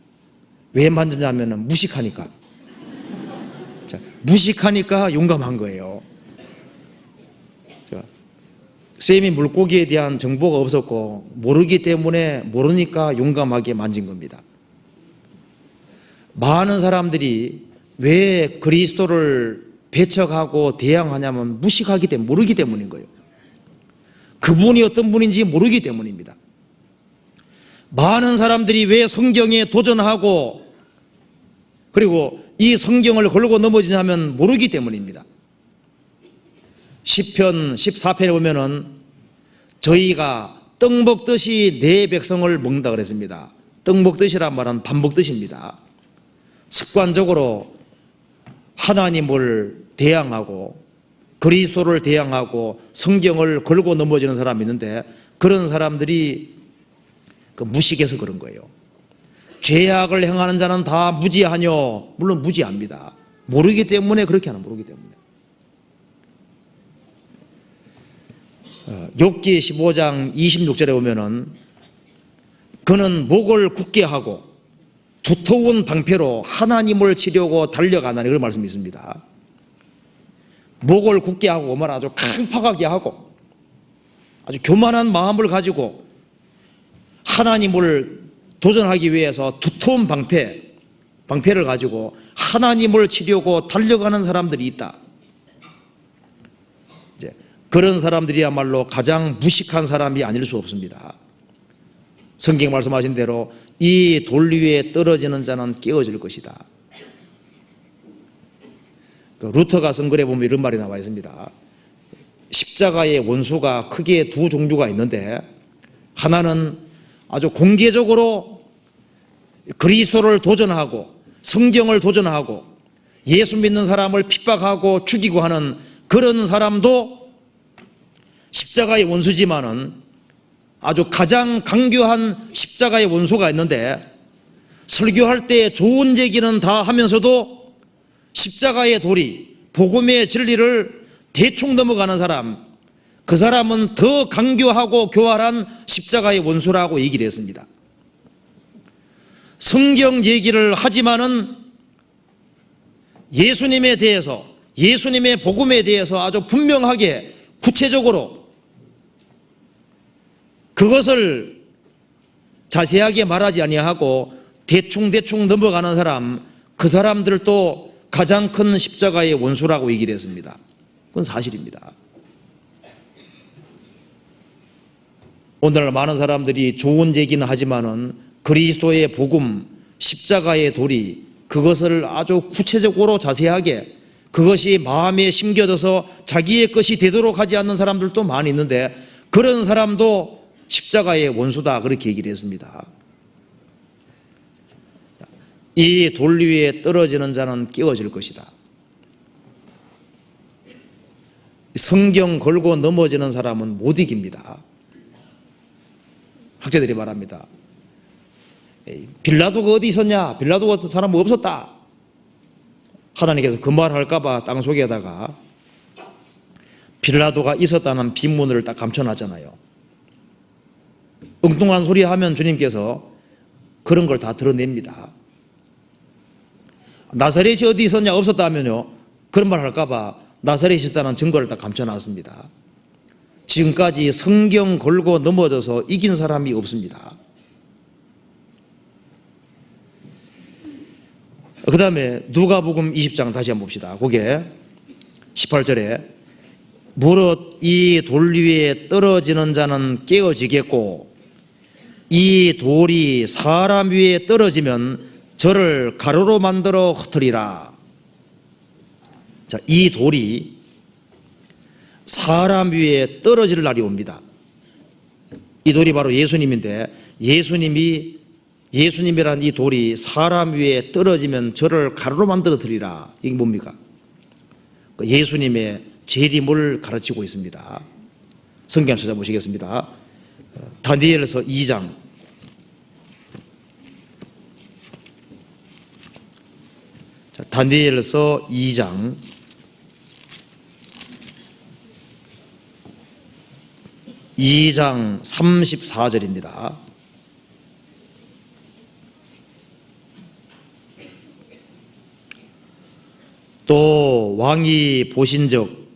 왜 만졌냐면은 무식하니까. 자, 무식하니까 용감한 거예요. 쇠미 물고기에 대한 정보가 없었고 모르니까 용감하게 만진 겁니다. 많은 사람들이 왜 그리스도를 배척하고 대항하냐면 무식하기 때문에, 모르기 때문인 거예요. 그분이 어떤 분인지 모르기 때문입니다. 많은 사람들이 왜 성경에 도전하고 그리고 이 성경을 걸고 넘어지냐면 모르기 때문입니다. 시편 14편에 보면은 저희가 떡 먹듯이 내 백성을 먹는다 그랬습니다. 떡 먹듯이란 말은 밥 먹듯입니다. 습관적으로 하나님을 대항하고 그리스도를 대항하고 성경을 걸고 넘어지는 사람이 있는데 그런 사람들이 그 무식해서 그런 거예요. 죄악을 행하는 자는 다 무지하뇨. 물론 무지합니다. 모르기 때문에 그렇게 하는, 모르기 때문에. 욥기 15장 26절에 보면은 그는 목을 굳게 하고 두터운 방패로 하나님을 치려고 달려가나니, 그런 말씀이 있습니다. 목을 굳게 하고 말 아주 강팍하게 하고 아주 교만한 마음을 가지고 하나님을 도전하기 위해서 두터운 방패를 가지고 하나님을 치려고 달려가는 사람들이 있다. 이제 그런 사람들이야말로 가장 무식한 사람이 아닐 수 없습니다. 성경 말씀하신 대로 이 돌 위에 떨어지는 자는 깨어질 것이다. 루터가 쓴 글에 보면 이런 말이 나와 있습니다. 십자가의 원수가 크게 두 종류가 있는데, 하나는 아주 공개적으로 그리스도를 도전하고 성경을 도전하고 예수 믿는 사람을 핍박하고 죽이고 하는 그런 사람도 십자가의 원수지만은, 아주 가장 강교한 십자가의 원수가 있는데, 설교할 때 좋은 얘기는 다 하면서도 십자가의 도리, 복음의 진리를 대충 넘어가는 사람, 그 사람은 더 강교하고 교활한 십자가의 원수라고 얘기를 했습니다. 성경 얘기를 하지만은 예수님에 대해서, 예수님의 복음에 대해서 아주 분명하게 구체적으로 그것을 자세하게 말하지 아니하고 대충 넘어가는 사람, 그 사람들도 가장 큰 십자가의 원수라고 얘기를 했습니다. 그건 사실입니다. 오늘날 많은 사람들이 좋은 얘기는 하지만은 그리스도의 복음, 십자가의 도리, 그것을 아주 구체적으로 자세하게, 그것이 마음에 심겨져서 자기의 것이 되도록 하지 않는 사람들도 많이 있는데, 그런 사람도 십자가의 원수다, 그렇게 얘기를 했습니다. 이 돌 위에 떨어지는 자는 깨어질 것이다. 성경 걸고 넘어지는 사람은 못 이깁니다. 학자들이 말합니다. 빌라도가 어디 있었냐? 빌라도 같은 사람은 없었다. 하나님께서 그 말 할까봐 땅속에다가 빌라도가 있었다는 빈문을 딱 감춰놨잖아요. 엉뚱한 소리 하면 주님께서 그런 걸 다 드러냅니다. 나사렛이 어디 있었냐? 없었다 하면요, 그런 말 할까봐 나사렛이 있었다는 증거를 다 감춰놨습니다. 지금까지 성경 걸고 넘어져서 이긴 사람이 없습니다. 그 다음에 누가복음 20장 다시 한번 봅시다. 거기에 18절에 무릇 이 돌 위에 떨어지는 자는 깨어지겠고 이 돌이 사람 위에 떨어지면 저를 가루로 만들어 흩으리라. 자, 이 돌이 사람 위에 떨어질 날이 옵니다. 이 돌이 바로 예수님인데, 예수님이란 이 돌이 사람 위에 떨어지면 저를 가루로 만들어드리라. 이게 뭡니까? 예수님의 재림을 가르치고 있습니다. 성경 찾아보시겠습니다. 다니엘서 2장. 자, 다니엘서 2장 2장 34절입니다. 또 왕이 보신즉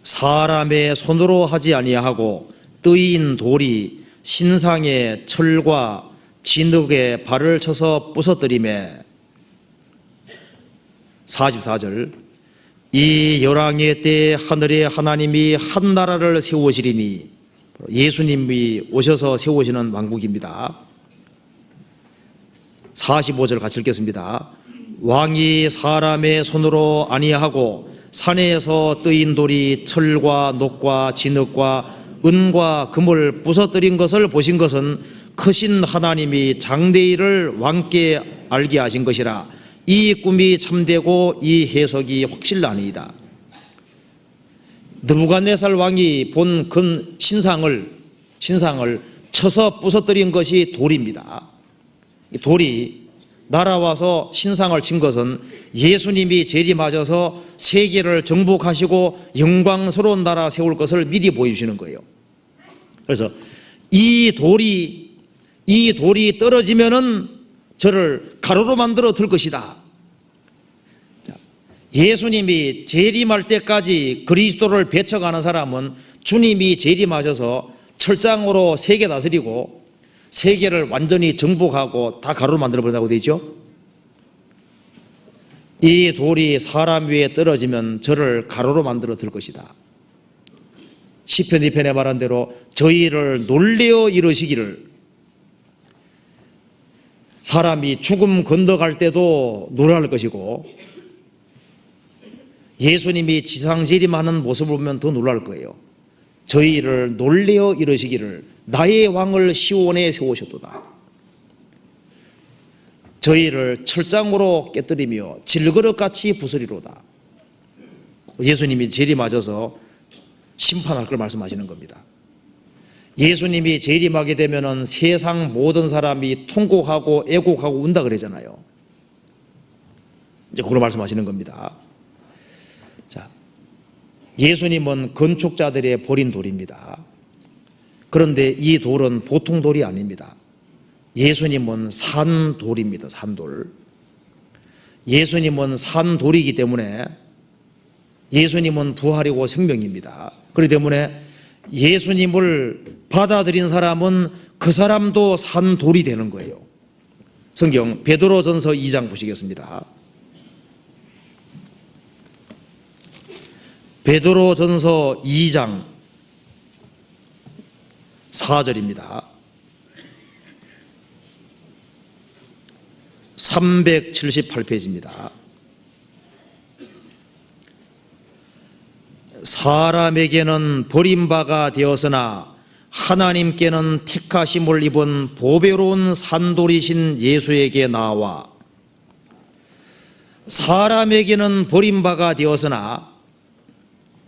사람의 손으로 하지 아니하고 뜨인 돌이 신상의 철과 진흙에 발을 쳐서 부서뜨리매. 44절 이 열왕의 때에 하늘의 하나님이 한 나라를 세우시리니, 예수님이 오셔서 세우시는 왕국입니다. 45절 같이 읽겠습니다. 왕이 사람의 손으로 아니하고 산에서 뜨인 돌이 철과 녹과 진흙과 은과 금을 부서뜨린 것을 보신 것은 크신 하나님이 장대의 일을 왕께 알게 하신 것이라. 이 꿈이 참되고 이 해석이 확실하니이다. 느부갓네살 왕이 본 큰 신상을 쳐서 부서뜨린 것이 돌입니다. 돌이 날아와서 신상을 친 것은 예수님이 재림하셔서 세계를 정복하시고 영광스러운 나라 세울 것을 미리 보여주시는 거예요. 그래서 이 이 돌이 떨어지면은 저를 가루로 만들어 들 것이다. 예수님이 재림할 때까지 그리스도를 배척하는 사람은 주님이 재림하셔서 철장으로 세계 다스리고 세계를 완전히 정복하고 다 가루로 만들어 버린다고 되죠. 이 돌이 사람 위에 떨어지면 저를 가루로 만들어 들 것이다. 시편 2편에 말한 대로 저희를 놀래어 이르시기를, 사람이 죽음 건너갈 때도 놀랄 것이고 예수님이 지상 재림하는 모습을 보면 더 놀랄 거예요. 저희를 놀래어 이르시기를 나의 왕을 시온에 세우셨도다. 저희를 철장으로 깨뜨리며 질그릇같이 부수리로다. 예수님이 재림하셔서 심판할 걸 말씀하시는 겁니다. 예수님이 재림하게 되면은 세상 모든 사람이 통곡하고 애곡하고 운다 그러잖아요. 이제 그걸 말씀하시는 겁니다. 자, 예수님은 건축자들의 버린 돌입니다. 그런데 이 돌은 보통 돌이 아닙니다. 예수님은 산돌입니다. 산돌. 예수님은 산돌이기 때문에 예수님은 부활이고 생명입니다. 그렇기 때문에 예수님을 받아들인 사람은 그 사람도 산돌이 되는 거예요. 성경 베드로전서 2장 보시겠습니다. 베드로전서 2장 4절입니다. 378페이지입니다. 사람에게는 버림바가 되었으나 하나님께는 택하심을 입은 보배로운 산돌이신 예수에게 나와, 사람에게는 버림바가 되었으나,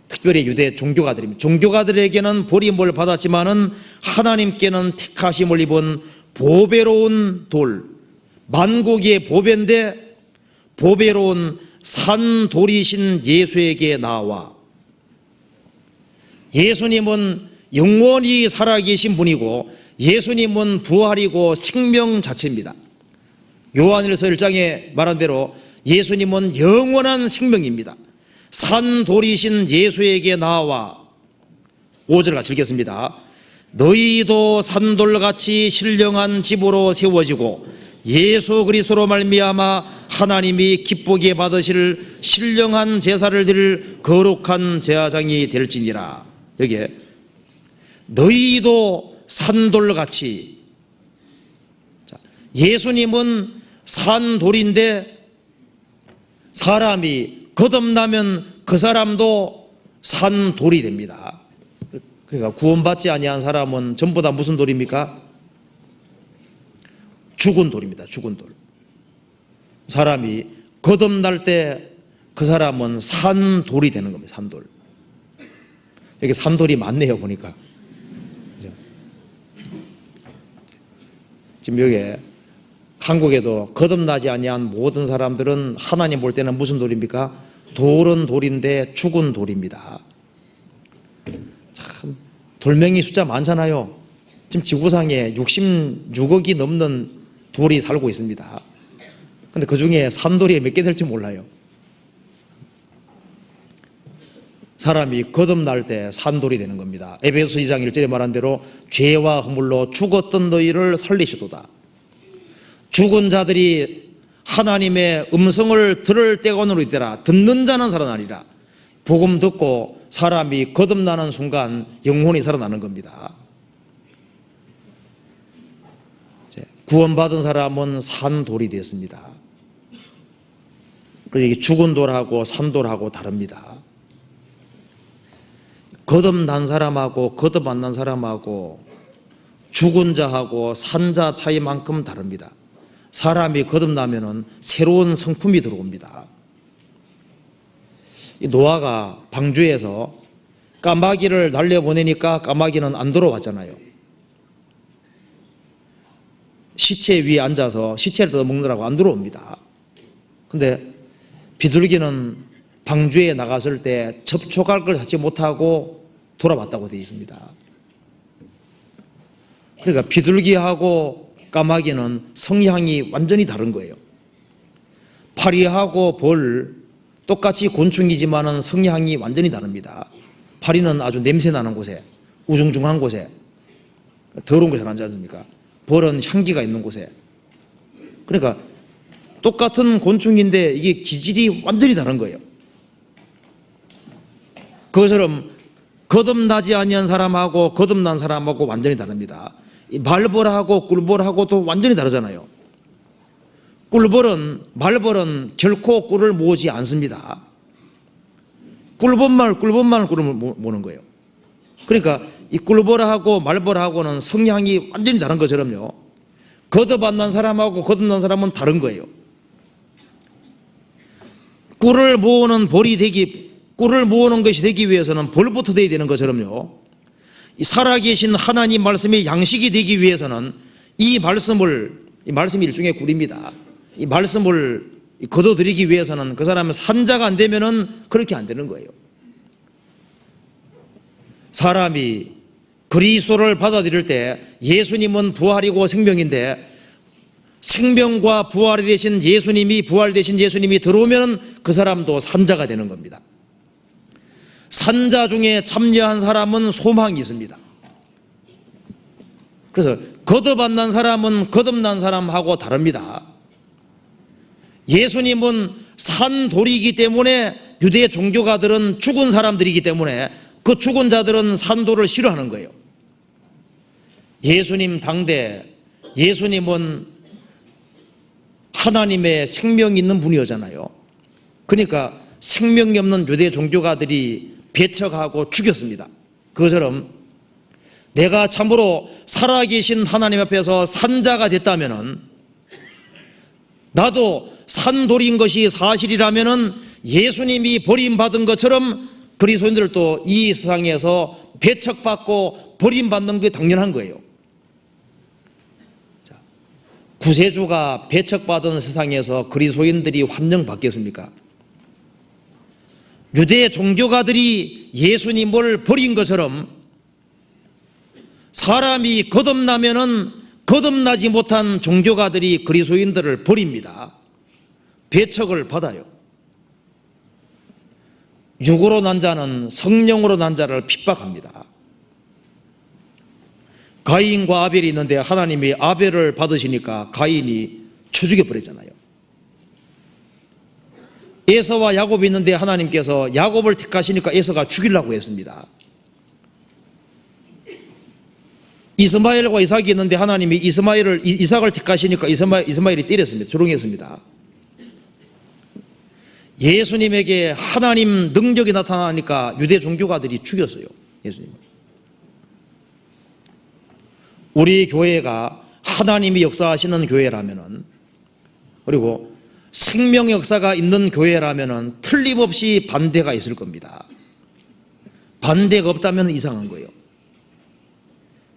특별히 유대 종교가들입니다. 종교가들에게는 버림을 받았지만은 하나님께는 택하심을 입은 보배로운 돌, 만국의 보배인데 보배로운 산돌이신 예수에게 나와, 예수님은 영원히 살아계신 분이고 예수님은 부활이고 생명 자체입니다. 요한일서 1장에 말한 대로 예수님은 영원한 생명입니다. 산돌이신 예수에게 나와, 5절 같이 읽겠습니다. 너희도 산돌같이 신령한 집으로 세워지고 예수 그리스도로 말미암아 하나님이 기쁘게 받으실 신령한 제사를 드릴 거룩한 제사장이 될지니라. 여기에 너희도 산돌같이, 예수님은 산돌인데 사람이 거듭나면 그 사람도 산돌이 됩니다. 그러니까 구원받지 아니한 사람은 전부 다 무슨 돌입니까? 죽은 돌입니다. 죽은 돌. 사람이 거듭날 때 그 사람은 산돌이 되는 겁니다. 산돌. 여기 산돌이 많네요, 보니까. 지금 여기 한국에도 거듭나지 아니한 모든 사람들은 하나님 볼 때는 무슨 돌입니까? 돌은 돌인데 죽은 돌입니다. 참 돌멩이 숫자 많잖아요. 지금 지구상에 66억이 넘는 돌이 살고 있습니다. 그런데 그 중에 산돌이 몇 개 될지 몰라요. 사람이 거듭날 때 산돌이 되는 겁니다. 에베소 2장 1절에 말한 대로 죄와 허물로 죽었던 너희를 살리시도다. 죽은 자들이 하나님의 음성을 들을 때가 오늘 있더라. 듣는 자는 살아나리라. 복음 듣고 사람이 거듭나는 순간 영혼이 살아나는 겁니다. 구원받은 사람은 산돌이 되었습니다. 그래서 죽은 돌하고 산돌하고 다릅니다. 거듭난 사람하고 거듭 안 난 사람하고 죽은 자하고 산 자 차이만큼 다릅니다. 사람이 거듭나면은 새로운 성품이 들어옵니다. 노아가 방주에서 까마귀를 날려보내니까 까마귀는 안 돌아왔잖아요. 시체 위에 앉아서 시체를 뜯어먹느라고 안 들어옵니다. 근데 비둘기는 방주에 나갔을 때 접촉할 걸 하지 못하고 돌아왔다고 되어 있습니다. 그러니까 비둘기하고 까마귀는 성향이 완전히 다른 거예요. 파리하고 벌 똑같이 곤충이지만은 성향이 완전히 다릅니다. 파리는 아주 냄새 나는 곳에, 우중중한 곳에, 더러운 곳에 앉지 않습니까? 벌은 향기가 있는 곳에. 그러니까 똑같은 곤충인데 이게 기질이 완전히 다른 거예요. 그것처럼 거듭나지 아니한 사람하고 거듭난 사람하고 완전히 다릅니다. 이 말벌하고 꿀벌하고도 완전히 다르잖아요. 말벌은 결코 꿀을 모으지 않습니다. 꿀벌만 꿀을 모는 거예요. 그러니까 이 꿀벌하고 말벌하고는 성향이 완전히 다른 것처럼요, 거듭 안 난 사람하고 거듭난 사람은 다른 거예요. 꿀을 모으는 것이 되기 위해서는 벌부터 되어야 되는 것처럼요, 이 살아계신 하나님 말씀의 양식이 되기 위해서는 이 말씀이 일종의 꿀입니다. 이 말씀을 거둬들이기 위해서는 그 사람은 산자가 안 되면은 그렇게 안 되는 거예요. 사람이 그리스도를 받아들일 때 예수님은 부활이고 생명인데, 생명과 부활이 되신 예수님이, 부활되신 예수님이 들어오면 그 사람도 산자가 되는 겁니다. 산자 중에 참여한 사람은 소망이 있습니다. 그래서 거듭 안 난 사람은 거듭난 사람하고 다릅니다. 예수님은 산돌이기 때문에 유대 종교가들은 죽은 사람들이기 때문에 그 죽은 자들은 산돌을 싫어하는 거예요. 예수님 당대 예수님은 하나님의 생명이 있는 분이었잖아요. 그러니까 생명이 없는 유대 종교가들이 배척하고 죽였습니다. 그것처럼 내가 참으로 살아계신 하나님 앞에서 산자가 됐다면은, 나도 산돌인 것이 사실이라면은 예수님이 버림받은 것처럼 그리스도인들도 이 세상에서 배척받고 버림받는 게 당연한 거예요. 자, 구세주가 배척받은 세상에서 그리스도인들이 환영받겠습니까? 유대 종교가들이 예수님을 버린 것처럼 사람이 거듭나면은 거듭나지 못한 종교가들이 그리스도인들을 버립니다. 배척을 받아요. 육으로 난 자는 성령으로 난 자를 핍박합니다. 가인과 아벨이 있는데 하나님이 아벨을 받으시니까 가인이 쳐 죽여버렸잖아요. 에서와 야곱이 있는데 하나님께서 야곱을 택하시니까 에서가 죽이려고 했습니다. 이스마엘과 이삭이 있는데 하나님이 이삭을 택하시니까 이스마엘이 때렸습니다. 조롱했습니다. 예수님에게 하나님 능력이 나타나니까 유대 종교가들이 죽였어요. 예수님을. 우리 교회가 하나님이 역사하시는 교회라면은, 그리고 생명의 역사가 있는 교회라면은 틀림없이 반대가 있을 겁니다. 반대가 없다면 이상한 거예요.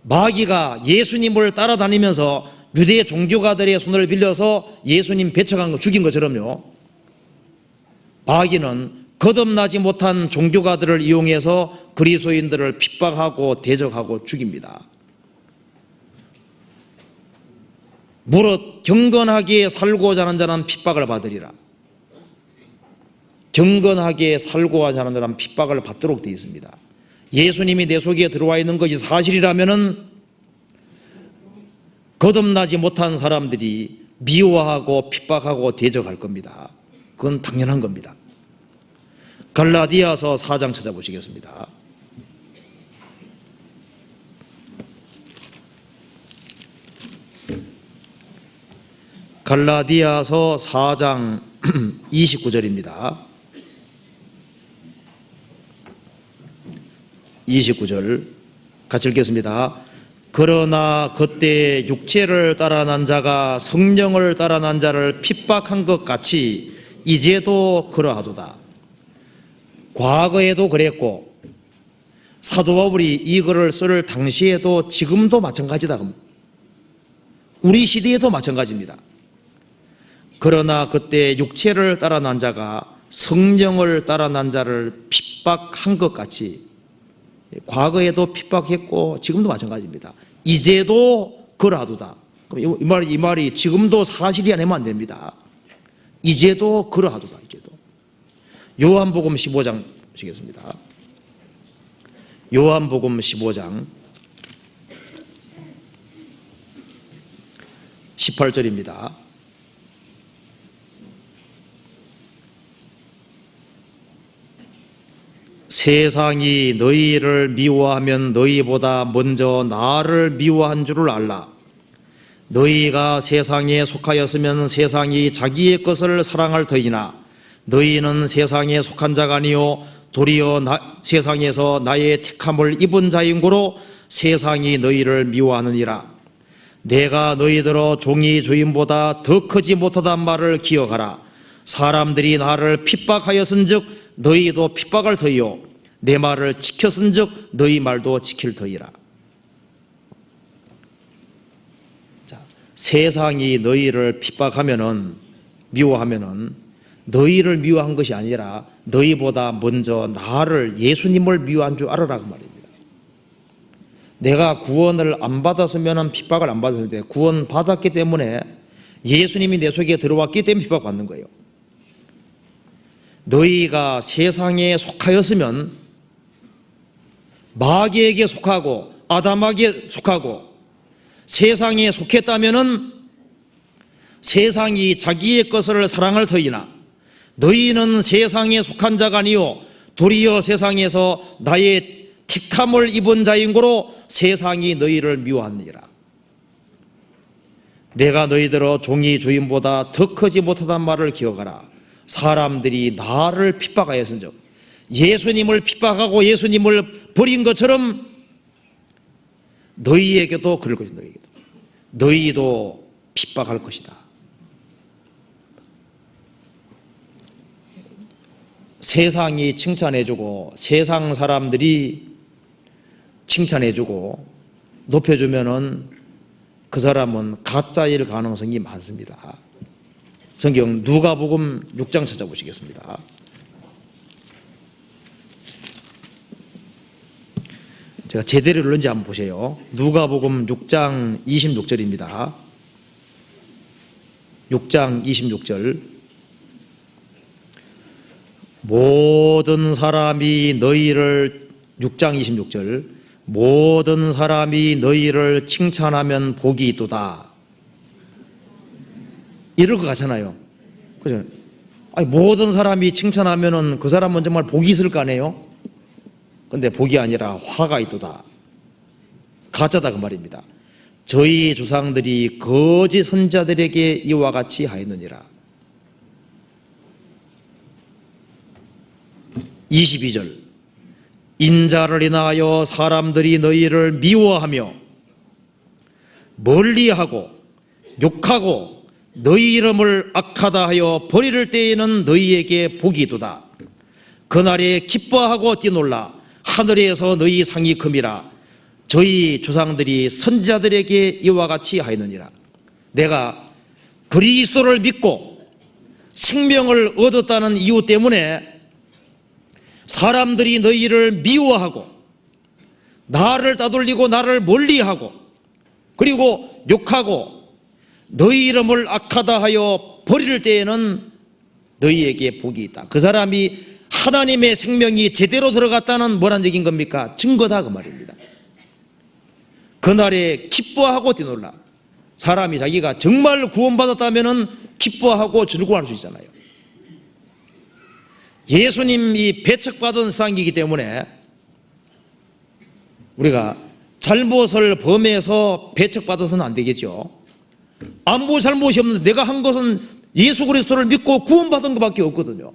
마귀가 예수님을 따라다니면서 유대 종교가들의 손을 빌려서 예수님 배척한 거, 죽인 것처럼요, 마귀는 거듭나지 못한 종교가들을 이용해서 그리스도인들을 핍박하고 대적하고 죽입니다. 무릇 경건하게 살고자 하는 자는 핍박을 받으리라. 경건하게 살고자 하는 자는 핍박을 받도록 되어 있습니다. 예수님이 내 속에 들어와 있는 것이 사실이라면은 거듭나지 못한 사람들이 미워하고 핍박하고 대적할 겁니다. 그건 당연한 겁니다. 갈라디아서 4장 찾아보시겠습니다. 갈라디아서 4장 29절입니다. 29절 같이 읽겠습니다. 그러나 그때 육체를 따라 난 자가 성령을 따라 난 자를 핍박한 것 같이 이제도 그러하도다. 과거에도 그랬고 사도 바울이 이 글을 쓸 당시에도 지금도 마찬가지다. 우리 시대에도 마찬가지입니다. 그러나 그때 육체를 따라 난 자가 성령을 따라 난 자를 핍박한 것 같이, 과거에도 핍박했고 지금도 마찬가지입니다. 이제도 그러하도다. 그럼 이 말이 지금도 사실이 아니면 안 됩니다. 이제도 그러하도다. 이제도. 요한복음 15장 보시겠습니다. 요한복음 15장 18절입니다. 세상이 너희를 미워하면 너희보다 먼저 나를 미워한 줄을 알라. 너희가 세상에 속하였으면 세상이 자기의 것을 사랑할 터이나 너희는 세상에 속한 자가 아니요 도리어 세상에서 나의 택함을 입은 자인 고로 세상이 너희를 미워하느니라. 내가 너희들어 종이 주인보다 더 크지 못하단 말을 기억하라. 사람들이 나를 핍박하였은즉 너희도 핍박할 터이요 내 말을 지켰은즉 너희 말도 지킬 터이라. 자, 세상이 너희를 핍박하면은 미워하면은 너희를 미워한 것이 아니라 너희보다 먼저 나를 예수님을 미워한 줄 알아라 그 말입니다. 내가 구원을 안 받았으면 핍박을 안 받았을 때 구원 받았기 때문에 예수님이 내 속에 들어왔기 때문에 핍박받는 거예요. 너희가 세상에 속하였으면 마귀에게 속하고 아담에게 속하고 세상에 속했다면은 세상이 자기의 것을 사랑할 터이나 너희는 세상에 속한 자가 아니요 도리어 세상에서 나의 택함을 입은 자인 고로 세상이 너희를 미워하느니라. 내가 너희들어 종이 주인보다 더 크지 못하단 말을 기억하라. 사람들이 나를 핍박하였은즉 예수님을 핍박하고 예수님을 버린 것처럼 너희에게도 그럴 것이다. 너희도 핍박할 것이다. 세상이 칭찬해주고 세상 사람들이 칭찬해주고 높여주면은 그 사람은 가짜일 가능성이 많습니다. 성경 누가복음 6장 찾아보시겠습니다. 제가 제대로 읽는지 한번 보세요. 누가복음 6장 26절입니다. 6장 26절. 모든 사람이 너희를 6장 26절 모든 사람이 너희를 칭찬하면 복이 있도다. 이럴 것 같잖아요. 그죠? 아니, 모든 사람이 칭찬하면은 그 사람은 정말 복이 있을 거 아니에요? 근데 복이 아니라 화가 있도다. 가짜다 그 말입니다. 저희 조상들이 거짓 선자들에게 이와 같이 하였느니라. 22절 인자를 인하여 사람들이 너희를 미워하며 멀리하고 욕하고 너희 이름을 악하다 하여 버릴 때에는 너희에게 복이 있도다. 그날에 기뻐하고 뛰놀라. 하늘에서 너희 상이 큼이라. 저희 조상들이 선지자들에게 이와 같이 하였느니라. 내가 그리스도를 믿고 생명을 얻었다는 이유 때문에 사람들이 너희를 미워하고 나를 따돌리고 나를 멀리하고 그리고 욕하고 너희 이름을 악하다 하여 버릴 때에는 너희에게 복이 있다. 그 사람이 하나님의 생명이 제대로 들어갔다는 뭐란 얘기인 겁니까? 증거다 그 말입니다. 그날에 기뻐하고 뛰놀라. 사람이 자기가 정말 구원받았다면 기뻐하고 즐거워할 수 있잖아요. 예수님이 배척받은 세상이기 때문에 우리가 잘못을 범해서 배척받아서는 안 되겠죠. 아무 잘못이 없는데 내가 한 것은 예수 그리스도를 믿고 구원받은 것밖에 없거든요.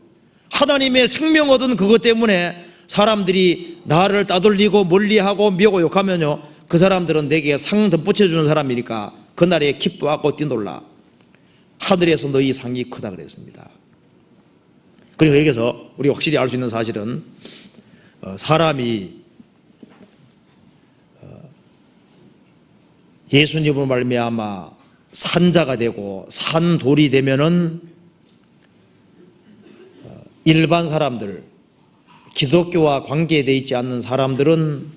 하나님의 생명 얻은 그것 때문에 사람들이 나를 따돌리고 멀리하고 미워하고 욕하면요, 그 사람들은 내게 상 덧붙여주는 사람이니까 그날에 기뻐하고 뛰놀라. 하늘에서 너희 상이 크다 그랬습니다. 그리고 여기서 우리 확실히 알 수 있는 사실은 사람이 예수님으로 말미암아 산자가 되고 산돌이 되면은 일반 사람들, 기독교와 관계되어 있지 않는 사람들은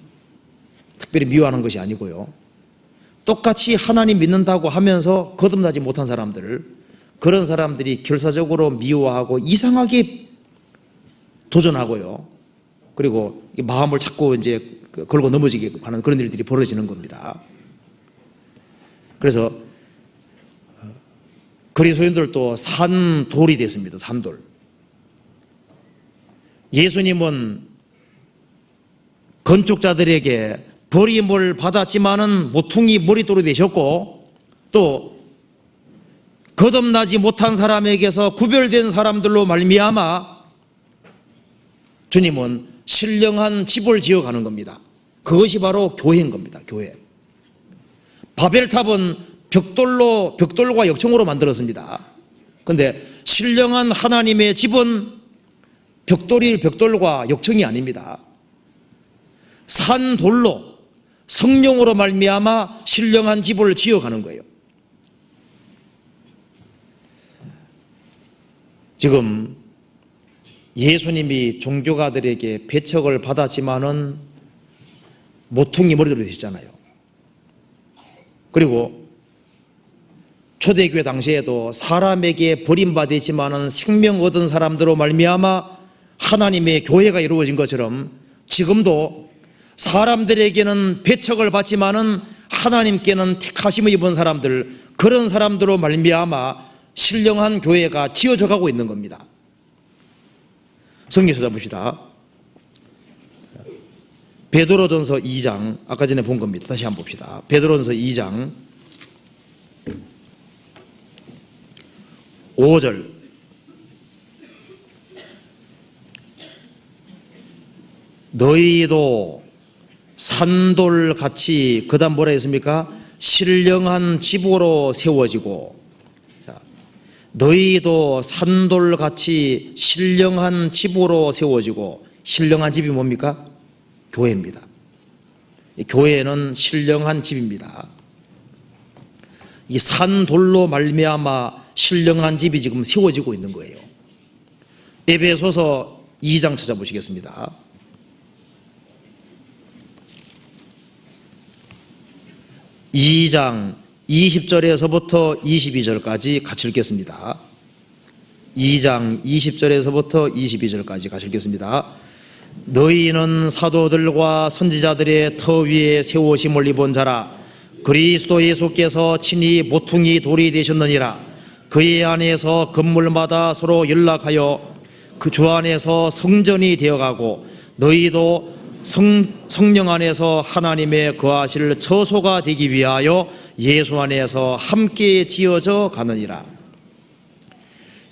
특별히 미워하는 것이 아니고요, 똑같이 하나님 믿는다고 하면서 거듭나지 못한 사람들, 그런 사람들이 결사적으로 미워하고 이상하게 도전하고요. 그리고 마음을 자꾸 이제 걸고 넘어지게 하는 그런 일들이 벌어지는 겁니다. 그래서 그리스도인들도 산돌이 됐습니다. 산돌. 예수님은 건축자들에게 버림을 받았지만은 모퉁이 머릿돌이 되셨고, 또 거듭나지 못한 사람에게서 구별된 사람들로 말미암아 주님은 신령한 집을 지어가는 겁니다. 그것이 바로 교회인 겁니다. 교회. 바벨탑은 벽돌과 역청으로 만들었습니다. 그런데 신령한 하나님의 집은 벽돌과 역청이 아닙니다. 산돌로 성령으로 말미암아 신령한 집을 지어가는 거예요. 지금 예수님이 종교가들에게 배척을 받았지만은 모퉁이 머리로 되셨잖아요. 그리고 초대교회 당시에도 사람에게 버림받았지만은 생명 얻은 사람들로 말미암아 하나님의 교회가 이루어진 것처럼 지금도 사람들에게는 배척을 받지만은 하나님께는 택하심을 입은 사람들, 그런 사람들로 말미암아 신령한 교회가 지어져 가고 있는 겁니다. 성경 찾아봅시다. 베드로전서 2장, 아까 전에 본 겁니다. 다시 한번 봅시다. 베드로전서 2장 5절. 너희도 산돌같이, 그 다음 뭐라 했습니까? 신령한 집으로 세워지고, 너희도 산돌같이 신령한 집으로 세워지고, 신령한 집이 뭡니까? 교회입니다. 교회는 신령한 집입니다. 이 산돌로 말미암아 신령한 집이 지금 세워지고 있는 거예요. 에베소서 2장 찾아보시겠습니다. 2장 20절에서부터 22절까지 같이 읽겠습니다. 2장 20절에서부터 22절까지 같이 읽겠습니다. 너희는 사도들과 선지자들의 터 위에 세우심을 입은 자라. 그리스도 예수께서 친히 모퉁이 돌이 되셨느니라. 그의 안에서 건물마다 서로 연락하여 그 주 안에서 성전이 되어가고, 너희도 성령 안에서 하나님의 거하실 처소가 되기 위하여 예수 안에서 함께 지어져 가느니라.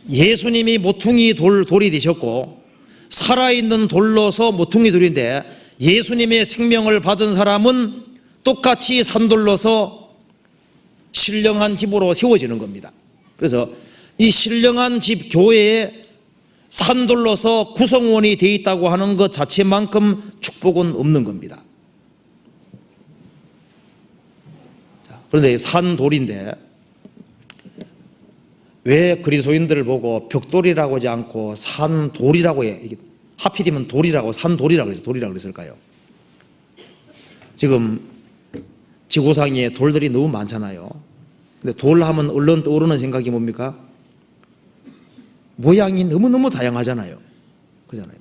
예수님이 모퉁이 돌이 되셨고, 살아있는 돌로서 모퉁이 돌인데, 예수님의 생명을 받은 사람은 똑같이 산돌로서 신령한 집으로 세워지는 겁니다. 그래서 이 신령한 집 교회에 산돌로서 구성원이 되어 있다고 하는 것 자체만큼 축복은 없는 겁니다. 그런데 산돌인데 왜 그리스도인들을 보고 벽돌이라고 하지 않고 산돌이라고 해? 하필이면 돌이라고, 산돌이라고 해서 돌이라고 그랬을까요? 지금 지구상에 돌들이 너무 많잖아요. 근데 돌 하면 얼른 떠오르는 생각이 뭡니까? 모양이 너무너무 다양하잖아요. 그잖아요.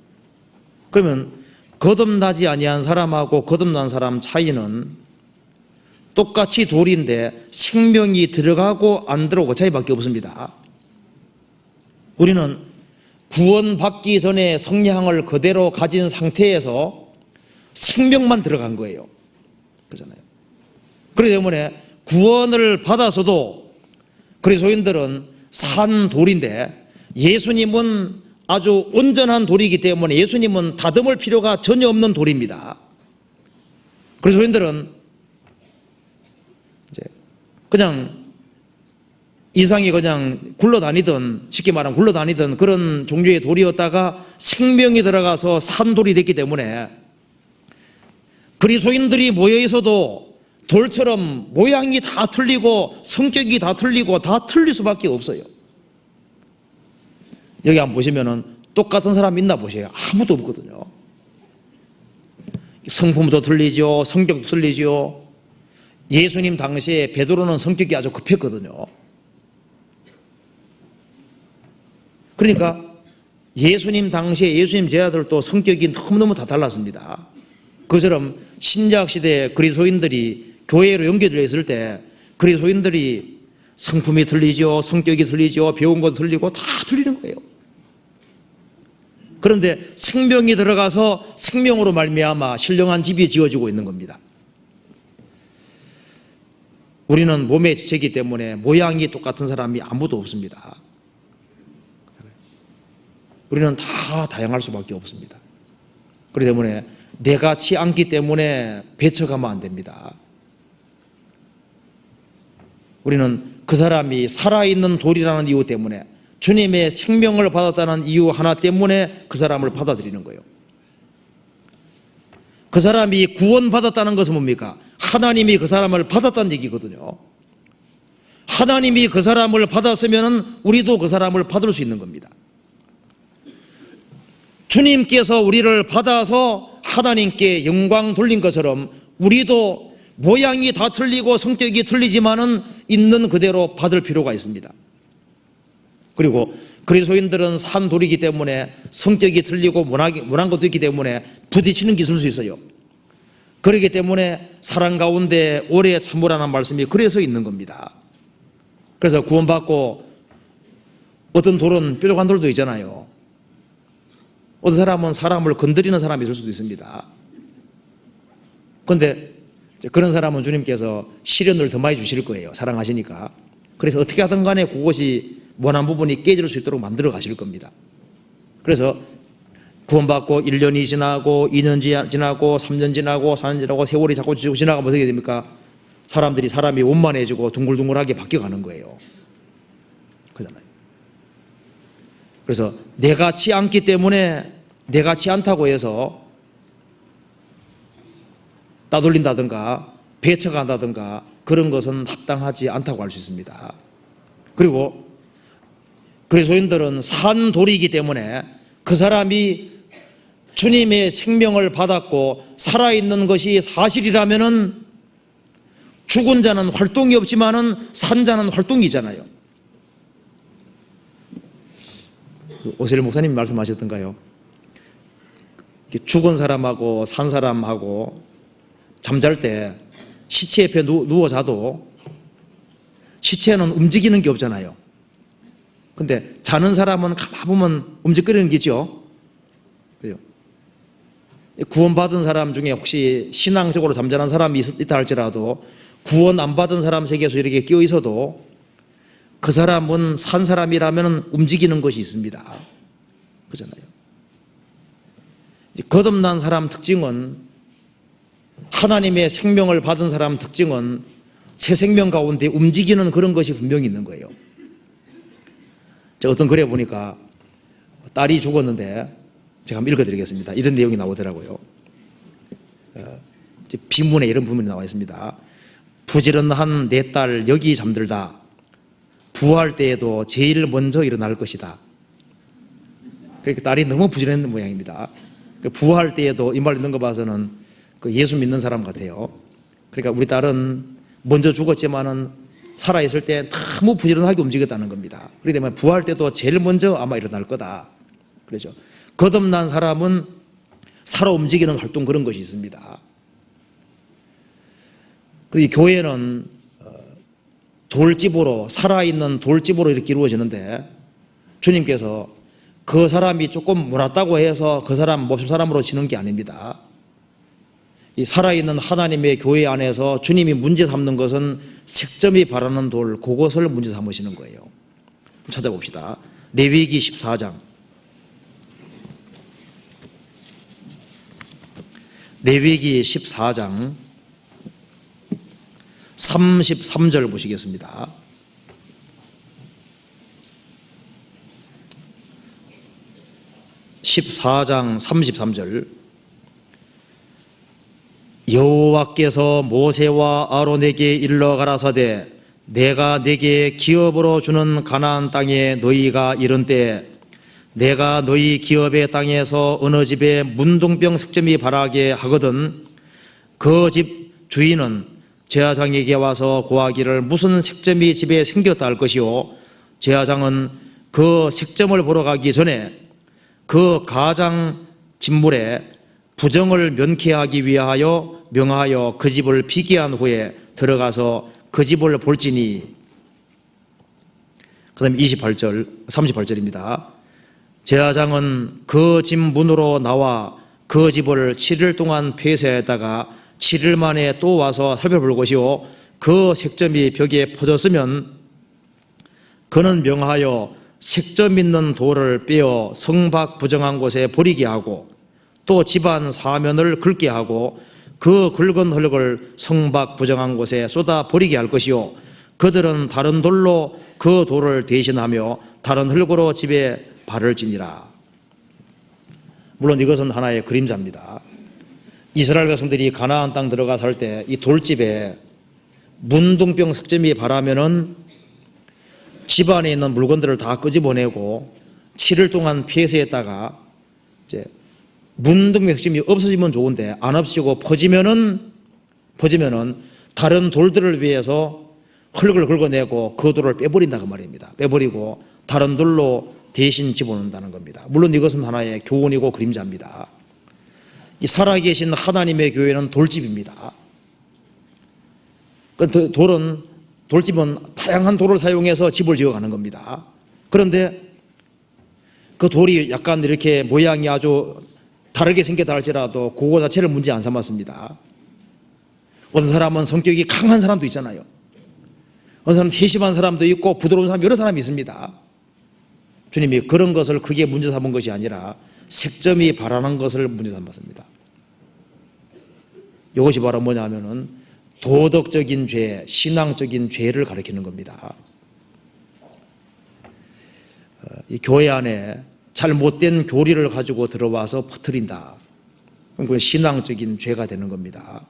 그러면 거듭나지 아니한 사람하고 거듭난 사람 차이는 똑같이 돌인데 생명이 들어가고 안 들어오고 차이밖에 없습니다. 우리는 구원받기 전에 성량을 그대로 가진 상태에서 생명만 들어간 거예요. 그잖아요. 그렇기 때문에 구원을 받아서도 그리스도인들은 산돌인데, 예수님은 아주 온전한 돌이기 때문에 예수님은 다듬을 필요가 전혀 없는 돌입니다. 그리스도인들은 이제 그냥 이상이 그냥 굴러다니던, 쉽게 말하면 굴러다니던 그런 종류의 돌이었다가 생명이 들어가서 산돌이 됐기 때문에 그리스도인들이 모여 있어도 돌처럼 모양이 다 틀리고 성격이 다 틀리고 다 틀릴 수밖에 없어요. 여기 한번 보시면은 똑같은 사람 있나 보세요. 아무도 없거든요. 성품도 틀리죠. 성격도 틀리죠. 예수님 당시에 베드로는 성격이 아주 급했거든요. 그러니까 예수님 당시에 예수님 제자들도 성격이 너무너무 다 달랐습니다. 그처럼 신약시대에 그리스도인들이 교회로 연결되어 있을 때 그리스도인들이 성품이 틀리죠, 성격이 틀리죠, 배운 것도 틀리고 다 틀리는 거예요. 그런데 생명이 들어가서 생명으로 말미암아 신령한 집이 지어지고 있는 겁니다. 우리는 몸의 지체이기 때문에 모양이 똑같은 사람이 아무도 없습니다. 우리는 다 다양할 수밖에 없습니다. 그렇기 때문에 내같이 않기 때문에 배척하면 안 됩니다. 우리는 그 사람이 살아있는 돌이라는 이유 때문에, 주님의 생명을 받았다는 이유 하나 때문에 그 사람을 받아들이는 거예요. 그 사람이 구원받았다는 것은 뭡니까? 하나님이 그 사람을 받았다는 얘기거든요. 하나님이 그 사람을 받았으면 우리도 그 사람을 받을 수 있는 겁니다. 주님께서 우리를 받아서 하나님께 영광 돌린 것처럼 우리도 모양이 다 틀리고 성격이 틀리지만은 있는 그대로 받을 필요가 있습니다. 그리고 그리스도인들은 산 돌이기 때문에 성격이 틀리고 모난 것도 있기 때문에 부딪히는 게 있을 수 있어요. 그렇기 때문에 사랑 가운데 오래 참으라는 말씀이 그래서 있는 겁니다. 그래서 구원받고 어떤 돌은 뾰족한 돌도 있잖아요. 어떤 사람은 사람을 건드리는 사람이 있을 수도 있습니다. 그런데 그런 사람은 주님께서 시련을 더 많이 주실 거예요. 사랑하시니까. 그래서 어떻게 하든 간에 그것이 원한 부분이 깨질 수 있도록 만들어 가실 겁니다. 그래서 구원받고 1년이 지나고 2년 지나고 3년 지나고 4년 지나고 세월이 자꾸 지나가면 어떻게 됩니까? 사람이 원만해지고 둥글둥글하게 바뀌어가는 거예요. 그렇잖아요. 그래서 내같이 않기 때문에 내같이 않다고 해서 따돌린다든가 배척한다든가 그런 것은 합당하지 않다고 할 수 있습니다. 그리고 그리스도인들은 산 돌이기 때문에 그 사람이 주님의 생명을 받았고 살아있는 것이 사실이라면은 죽은 자는 활동이 없지만은 산 자는 활동이잖아요. 오세일 목사님이 말씀하셨던가요? 죽은 사람하고 산 사람하고 잠잘 때 시체 옆에 누워 자도 시체는 움직이는 게 없잖아요. 근데 자는 사람은 가만 보면 움직이는 게 있죠. 그죠? 구원받은 사람 중에 혹시 신앙적으로 잠자는 사람이 있다 할지라도 구원 안 받은 사람 세계에서 이렇게 끼어 있어도 그 사람은 산 사람이라면 움직이는 것이 있습니다. 그잖아요. 거듭난 사람 특징은, 하나님의 생명을 받은 사람 특징은 새 생명 가운데 움직이는 그런 것이 분명히 있는 거예요. 제가 어떤 글에 보니까 딸이 죽었는데 제가 한번 읽어드리겠습니다. 이런 내용이 나오더라고요. 비문에 이런 부분이 나와 있습니다. 부지런한 내 딸 여기 잠들다. 부활 때에도 제일 먼저 일어날 것이다. 그러니까 딸이 너무 부지런했는 모양입니다. 부활 때에도 이 말 읽는 거 봐서는 예수 믿는 사람 같아요. 그러니까 우리 딸은 먼저 죽었지만은 살아있을 때 너무 부지런하게 움직였다는 겁니다. 그렇기 때문에 부활 때도 제일 먼저 아마 일어날 거다. 그렇죠. 거듭난 사람은 살아 움직이는 활동 그런 것이 있습니다. 그리고 교회는 돌집으로, 살아있는 돌집으로 이렇게 이루어지는데 주님께서 그 사람이 조금 몰았다고 해서 그 사람 몹쓸 사람으로 치는 게 아닙니다. 이 살아있는 하나님의 교회 안에서 주님이 문제 삼는 것은 색점이 바라는 돌, 그것을 문제 삼으시는 거예요. 찾아봅시다. 레위기 14장. 레위기 14장 33절 보시겠습니다. (14장) 33절. 여호와께서 모세와 아론에게 일러 가라사대 내가 네게 기업으로 주는 가나안 땅에 너희가 이른 때에 내가 너희 기업의 땅에서 어느 집에 문둥병 색점이 바라게 하거든 그 집 주인은 제사장에게 와서 고하기를 무슨 색점이 집에 생겼다 할 것이요, 제사장은 그 색점을 보러 가기 전에 그 가장 진물에 부정을 면케하기 위하여 명하여 그 집을 비기한 후에 들어가서 그 집을 볼지니. 그 다음에 38절입니다. 제사장은 그 집 문으로 나와 그 집을 7일 동안 폐쇄했다가 7일 만에 또 와서 살펴볼 것이요, 그 색점이 벽에 퍼졌으면 그는 명하여 색점 있는 돌을 빼어 성 밖 부정한 곳에 버리게 하고 또 집안 사면을 긁게 하고 그 긁은 흙을 성 밖 부정한 곳에 쏟아 버리게 할 것이요, 그들은 다른 돌로 그 돌을 대신하며 다른 흙으로 집에 발을 지니라. 물론 이것은 하나의 그림자입니다. 이스라엘 백성들이 가나안 땅 들어가 살 때 이 돌집에 문둥병 색점이 바라면은 집안에 있는 물건들을 다 끄집어내고 7일 동안 폐쇄했다가 이제 문둥병 색점이 없어지면 좋은데 안 없이고 퍼지면은 다른 돌들을 위해서 흙을 긁어내고 그 돌을 빼버린다고 말입니다. 빼버리고 다른 돌로 대신 집어넣는다는 겁니다. 물론 이것은 하나의 교훈이고 그림자입니다. 이 살아계신 하나님의 교회는 돌집입니다. 돌집은 다양한 돌을 사용해서 집을 지어가는 겁니다. 그런데 그 돌이 약간 이렇게 모양이 아주 다르게 생겼다 할지라도 그거 자체를 문제 안 삼았습니다. 어떤 사람은 성격이 강한 사람도 있잖아요. 어떤 사람은 세심한 사람도 있고 부드러운 사람, 여러 사람이 있습니다. 주님이 그런 것을 크게 문제 삼은 것이 아니라 색점이 바라는 것을 문제 삼았습니다. 이것이 바로 뭐냐면은 도덕적인 죄, 신앙적인 죄를 가리키는 겁니다. 이 교회 안에 잘못된 교리를 가지고 들어와서 퍼뜨린다. 그럼 그건 신앙적인 죄가 되는 겁니다.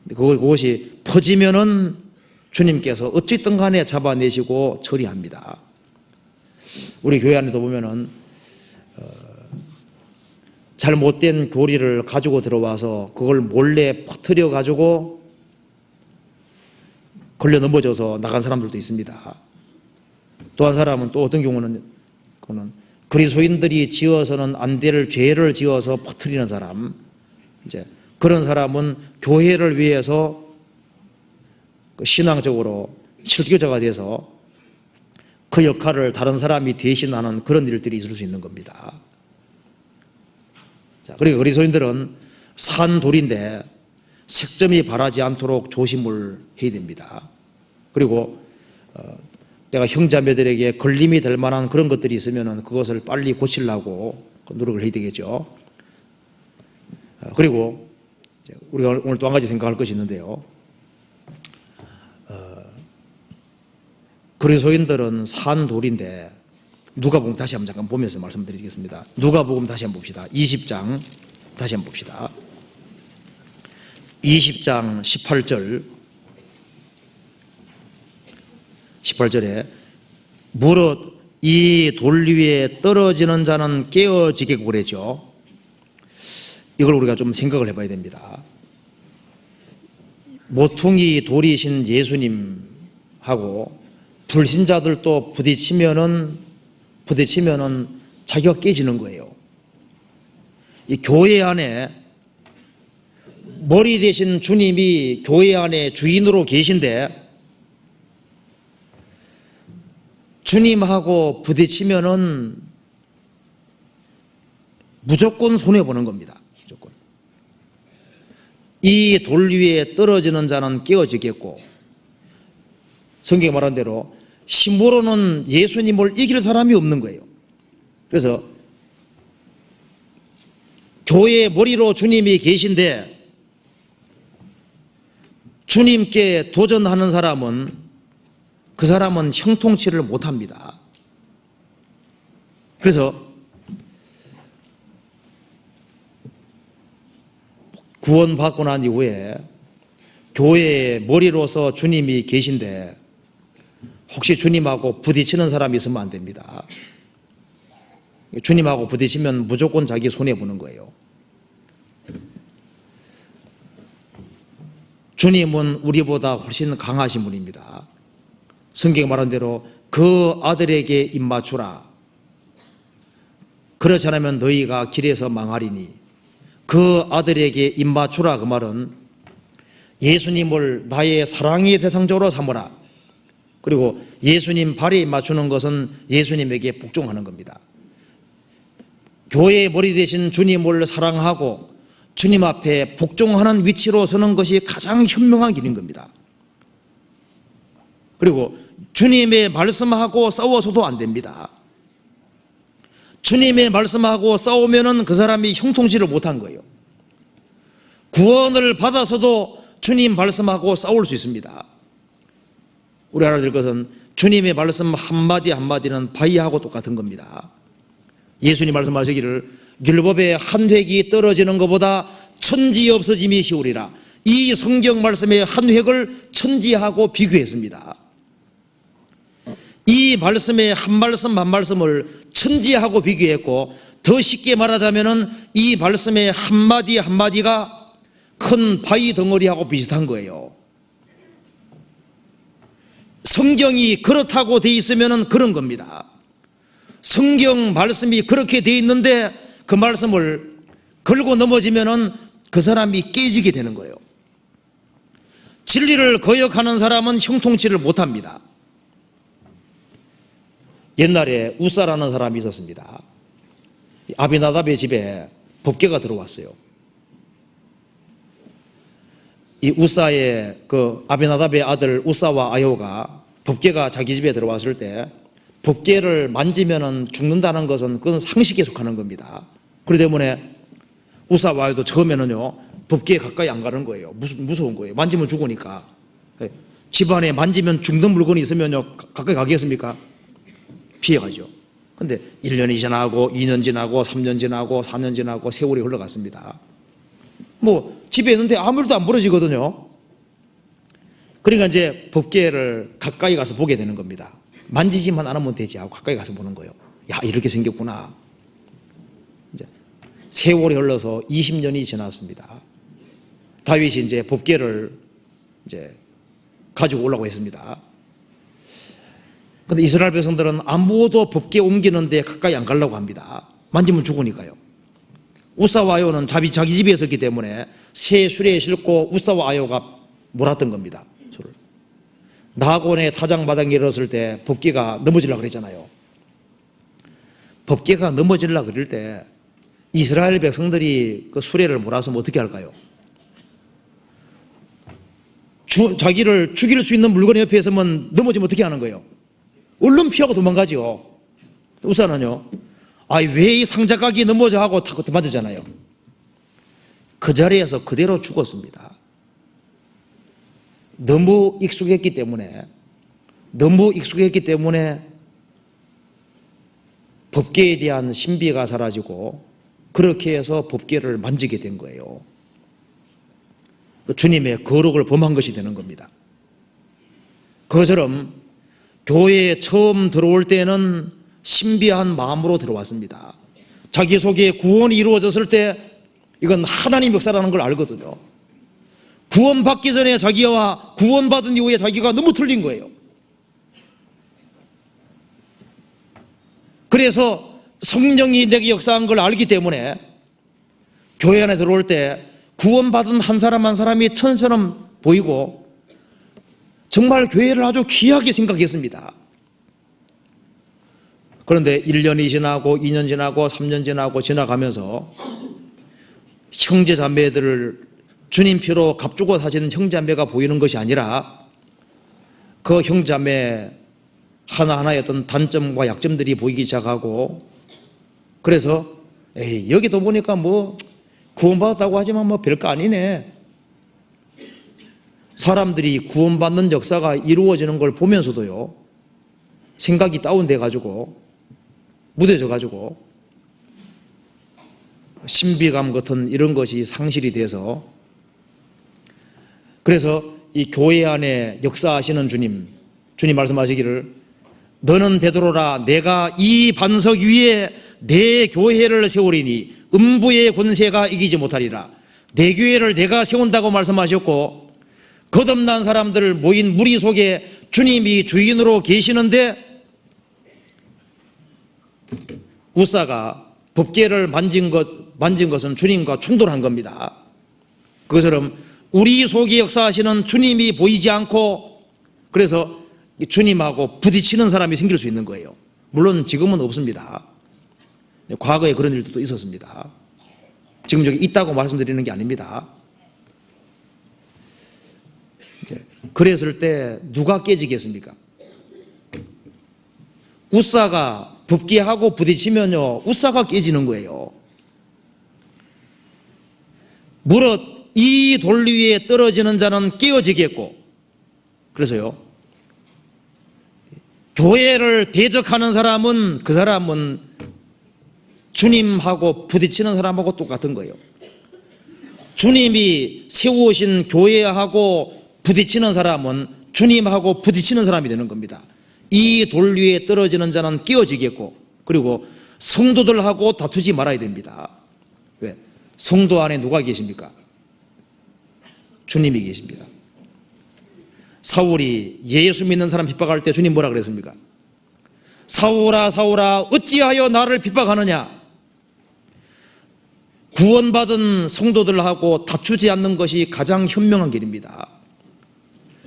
그것이 퍼지면은 주님께서 어찌든 간에 잡아내시고 처리합니다. 우리 교회 안에도 보면은 잘못된 교리를 가지고 들어와서 그걸 몰래 퍼뜨려 가지고 걸려 넘어져서 나간 사람들도 있습니다. 또 한 사람은 또 어떤 경우는 그리스도인들이 지어서는 안 될 죄를 지어서 퍼뜨리는 사람, 이제 그런 사람은 교회를 위해서 신앙적으로 실교자가 돼서 그 역할을 다른 사람이 대신하는 그런 일들이 있을 수 있는 겁니다. 자, 그리고 그리스도인들은 산 돌인데 색점이 바라지 않도록 조심을 해야 됩니다. 그리고 내가 형제자매들에게 걸림이 될 만한 그런 것들이 있으면 그것을 빨리 고치려고 노력을 해야 되겠죠. 그리고 우리가 오늘 또 한 가지 생각할 것이 있는데요. 그리스도인들은 산 돌인데, 누가복음 다시 한번 잠깐 보면서 말씀드리겠습니다. 누가복음 다시 한번 봅시다. 20장 다시 한번 봅시다. 20장 18절에 무릇 이 돌 위에 떨어지는 자는 깨어지겠고 그랬죠. 이걸 우리가 좀 생각을 해봐야 됩니다. 모퉁이 돌이신 예수님하고 불신자들도 부딪히면은 자기가 깨지는 거예요. 이 교회 안에 머리 대신 주님이 교회 안에 주인으로 계신데 주님하고 부딪히면은 무조건 손해보는 겁니다. 무조건. 이 돌 위에 떨어지는 자는 깨어지겠고, 성경에 말한 대로 힘으로는 예수님을 이길 사람이 없는 거예요. 그래서 교회의 머리로 주님이 계신데 주님께 도전하는 사람은 그 사람은 형통치를 못합니다. 그래서 구원받고 난 이후에 교회의 머리로서 주님이 계신데 혹시 주님하고 부딪히는 사람이 있으면 안 됩니다. 주님하고 부딪히면 무조건 자기 손해보는 거예요. 주님은 우리보다 훨씬 강하신 분입니다. 성경에 말한 대로 그 아들에게 입맞추라. 그렇지 않으면 너희가 길에서 망하리니. 그 아들에게 입맞추라, 그 말은 예수님을 나의 사랑의 대상적으로 삼으라. 그리고 예수님 발에 입맞추는 것은 예수님에게 복종하는 겁니다. 교회의 머리 대신 주님을 사랑하고 주님 앞에 복종하는 위치로 서는 것이 가장 현명한 길인 겁니다. 그리고 주님의 말씀하고 싸워서도 안 됩니다. 주님의 말씀하고 싸우면은 그 사람이 형통치를 못한 거예요. 구원을 받아서도 주님 말씀하고 싸울 수 있습니다. 우리 알아야 될 것은 주님의 말씀 한마디 한마디는 바위하고 똑같은 겁니다. 예수님 말씀하시기를 율법의 한 획이 떨어지는 것보다 천지 없어짐이 쉬우리라. 이 성경 말씀의 한 획을 천지하고 비교했습니다. 이 말씀의 한 말씀 한 말씀을 천지하고 비교했고, 더 쉽게 말하자면은 이 말씀의 한마디 한마디가 큰 바위 덩어리하고 비슷한 거예요. 성경이 그렇다고 돼 있으면은 그런 겁니다. 성경 말씀이 그렇게 돼 있는데 그 말씀을 걸고 넘어지면은 그 사람이 깨지게 되는 거예요. 진리를 거역하는 사람은 형통치를 못합니다. 옛날에 우사라는 사람이 있었습니다. 아비나답의 집에 법궤가 들어왔어요. 이 우사의 아비나답의 아들 우사와 아요가 법궤가 자기 집에 들어왔을 때 법궤를 만지면은 죽는다는 것은 그건 상식에 속하는 겁니다. 그렇기 때문에 우사와 아요도 처음에는요 법궤에 가까이 안 가는 거예요. 무서운 거예요. 만지면 죽으니까. 집안에 만지면 죽는 물건이 있으면요 가까이 가겠습니까? 피해가죠. 근데 1년이 지나고 2년 지나고 3년 지나고 4년 지나고 세월이 흘러갔습니다. 뭐 집에 있는데 아무 일도 안 벌어지거든요. 그러니까 이제 법궤를 가까이 가서 보게 되는 겁니다. 만지지만 않으면 되지 하고 가까이 가서 보는 거예요. 야, 이렇게 생겼구나. 이제 세월이 흘러서 20년이 지났습니다. 다윗이 이제 법궤를 이제 가지고 오려고 했습니다. 근데 이스라엘 백성들은 아무도 법궤 옮기는데 가까이 안 가려고 합니다. 만지면 죽으니까요. 우사와 아요는 자기 집에 있었기 때문에 새 수레에 싣고 우사와 아요가 몰았던 겁니다. 술을. 나곤의 타작마당에 이르렀을 때 법궤가 넘어지려고 그랬잖아요. 법궤가 넘어지려고 그럴 때 이스라엘 백성들이 그 수레를 몰았으면 어떻게 할까요? 자기를 죽일 수 있는 물건이 옆에 있으면 넘어지면 어떻게 하는 거예요? 얼른 피하고 도망가죠. 우사는요, 왜 이 상자각이 넘어져 하고 타고 맞았잖아요. 그 자리에서 그대로 죽었습니다. 너무 익숙했기 때문에 법궤에 대한 신비가 사라지고 그렇게 해서 법궤를 만지게 된 거예요. 주님의 거룩을 범한 것이 되는 겁니다. 그것처럼 교회에 처음 들어올 때는 신비한 마음으로 들어왔습니다. 자기 속에 구원이 이루어졌을 때 이건 하나님 역사라는 걸 알거든요. 구원받기 전에 자기와 구원받은 이후에 자기가 너무 틀린 거예요. 그래서 성령이 내게 역사한 걸 알기 때문에 교회 안에 들어올 때 구원받은 한 사람 한 사람이 천처럼 보이고 정말 교회를 아주 귀하게 생각했습니다. 그런데 1년이 지나고 2년 지나고 3년 지나고 지나가면서 형제 자매들을 주님 피로 값주고 사시는 형제 자매가 보이는 것이 아니라 그 형제 자매 하나하나의 어떤 단점과 약점들이 보이기 시작하고, 그래서 여기도 보니까 뭐 구원받았다고 하지만 뭐 별거 아니네. 사람들이 구원받는 역사가 이루어지는 걸 보면서도요 생각이 다운돼 가지고 무뎌져 가지고 신비감 같은 이런 것이 상실이 돼서, 그래서 이 교회 안에 역사하시는 주님 말씀하시기를 너는 베드로라 내가 이 반석 위에 내 교회를 세우리니 음부의 권세가 이기지 못하리라. 내 교회를 내가 세운다고 말씀하셨고 거듭난 사람들 모인 무리 속에 주님이 주인으로 계시는데 우사가 법궤를 만진 것은 주님과 충돌한 겁니다. 그것처럼 우리 속에 역사하시는 주님이 보이지 않고 그래서 주님하고 부딪히는 사람이 생길 수 있는 거예요. 물론 지금은 없습니다. 과거에 그런 일도 있었습니다. 지금 여기 있다고 말씀드리는 게 아닙니다. 그랬을 때 누가 깨지겠습니까? 우사가 법궤하고 부딪히면요, 우사가 깨지는 거예요. 무릇 이 돌 위에 떨어지는 자는 깨어지겠고, 그래서요, 교회를 대적하는 사람은 그 사람은 주님하고 부딪히는 사람하고 똑같은 거예요. 주님이 세우신 교회하고 부딪히는 사람은 주님하고 부딪히는 사람이 되는 겁니다. 이 돌 위에 떨어지는 자는 깨어지겠고, 그리고 성도들하고 다투지 말아야 됩니다. 왜? 성도 안에 누가 계십니까? 주님이 계십니다. 사울이 예수 믿는 사람 핍박할 때 주님 뭐라 그랬습니까? 사울아 사울아 어찌하여 나를 핍박하느냐? 구원받은 성도들하고 다투지 않는 것이 가장 현명한 길입니다.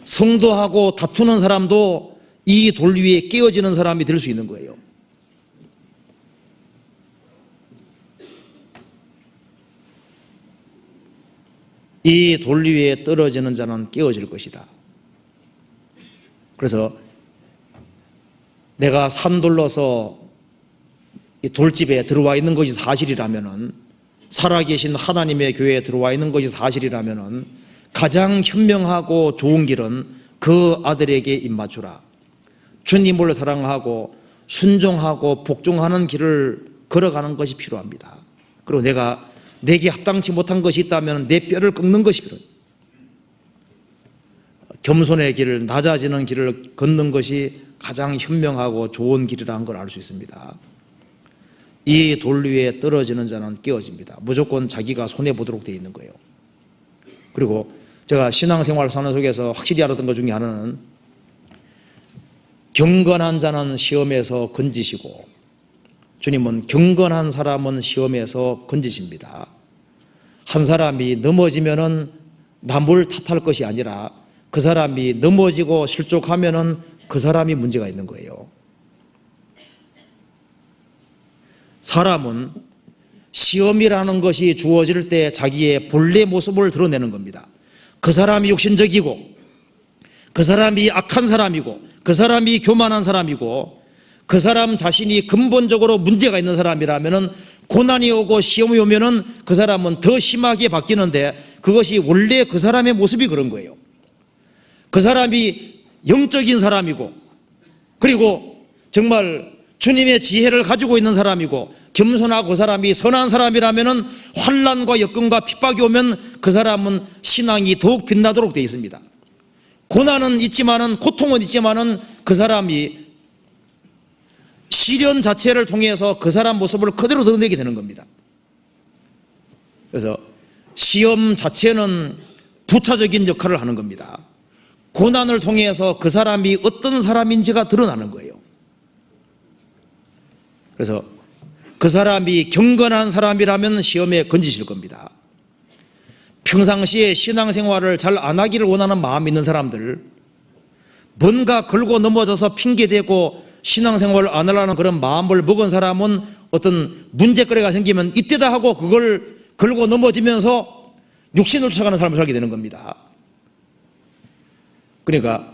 성도하고 다투는 사람도 이 돌 위에 깨어지는 사람이 될 수 있는 거예요. 이 돌 위에 떨어지는 자는 깨어질 것이다. 그래서 내가 산돌로서 이 돌집에 들어와 있는 것이 사실이라면은, 살아계신 하나님의 교회에 들어와 있는 것이 사실이라면은 가장 현명하고 좋은 길은 그 아들에게 입맞추라. 주님을 사랑하고 순종하고 복종하는 길을 걸어가는 것이 필요합니다. 그리고 내게 합당치 못한 것이 있다면 내 뼈를 꺾는 것이 필요해요. 겸손의 길을, 낮아지는 길을 걷는 것이 가장 현명하고 좋은 길이라는 걸 알 수 있습니다. 이 돌 위에 떨어지는 자는 깨어집니다. 무조건 자기가 손해보도록 되어 있는 거예요. 그리고 제가 신앙생활 사는 속에서 확실히 알았던 것 중에 하나는, 경건한 자는 시험에서 건지시고, 주님은 경건한 사람은 시험에서 건지십니다. 한 사람이 넘어지면은 남을 탓할 것이 아니라 그 사람이 넘어지고 실족하면은 그 사람이 문제가 있는 거예요. 사람은 시험이라는 것이 주어질 때 자기의 본래 모습을 드러내는 겁니다. 그 사람이 욕심적이고, 그 사람이 악한 사람이고, 그 사람이 교만한 사람이고, 그 사람 자신이 근본적으로 문제가 있는 사람이라면은 고난이 오고 시험이 오면은 그 사람은 더 심하게 바뀌는데, 그것이 원래 그 사람의 모습이 그런 거예요. 그 사람이 영적인 사람이고, 그리고 정말 주님의 지혜를 가지고 있는 사람이고, 겸손하고 그 사람이 선한 사람이라면은 환난과 역경과 핍박이 오면 그 사람은 신앙이 더욱 빛나도록 되어 있습니다. 고난은 있지만은, 고통은 있지만은 그 사람이 시련 자체를 통해서 그 사람 모습을 그대로 드러내게 되는 겁니다. 그래서 시험 자체는 부차적인 역할을 하는 겁니다. 고난을 통해서 그 사람이 어떤 사람인지가 드러나는 거예요. 그래서 그 사람이 경건한 사람이라면 시험에 건지실 겁니다. 평상시에 신앙생활을 잘 안 하기를 원하는 마음이 있는 사람들, 뭔가 걸고 넘어져서 핑계대고 신앙생활을 안 하려는 그런 마음을 먹은 사람은 어떤 문제거리가 생기면 이때다 하고 그걸 걸고 넘어지면서 육신을 쫓아가는 삶을 살게 되는 겁니다. 그러니까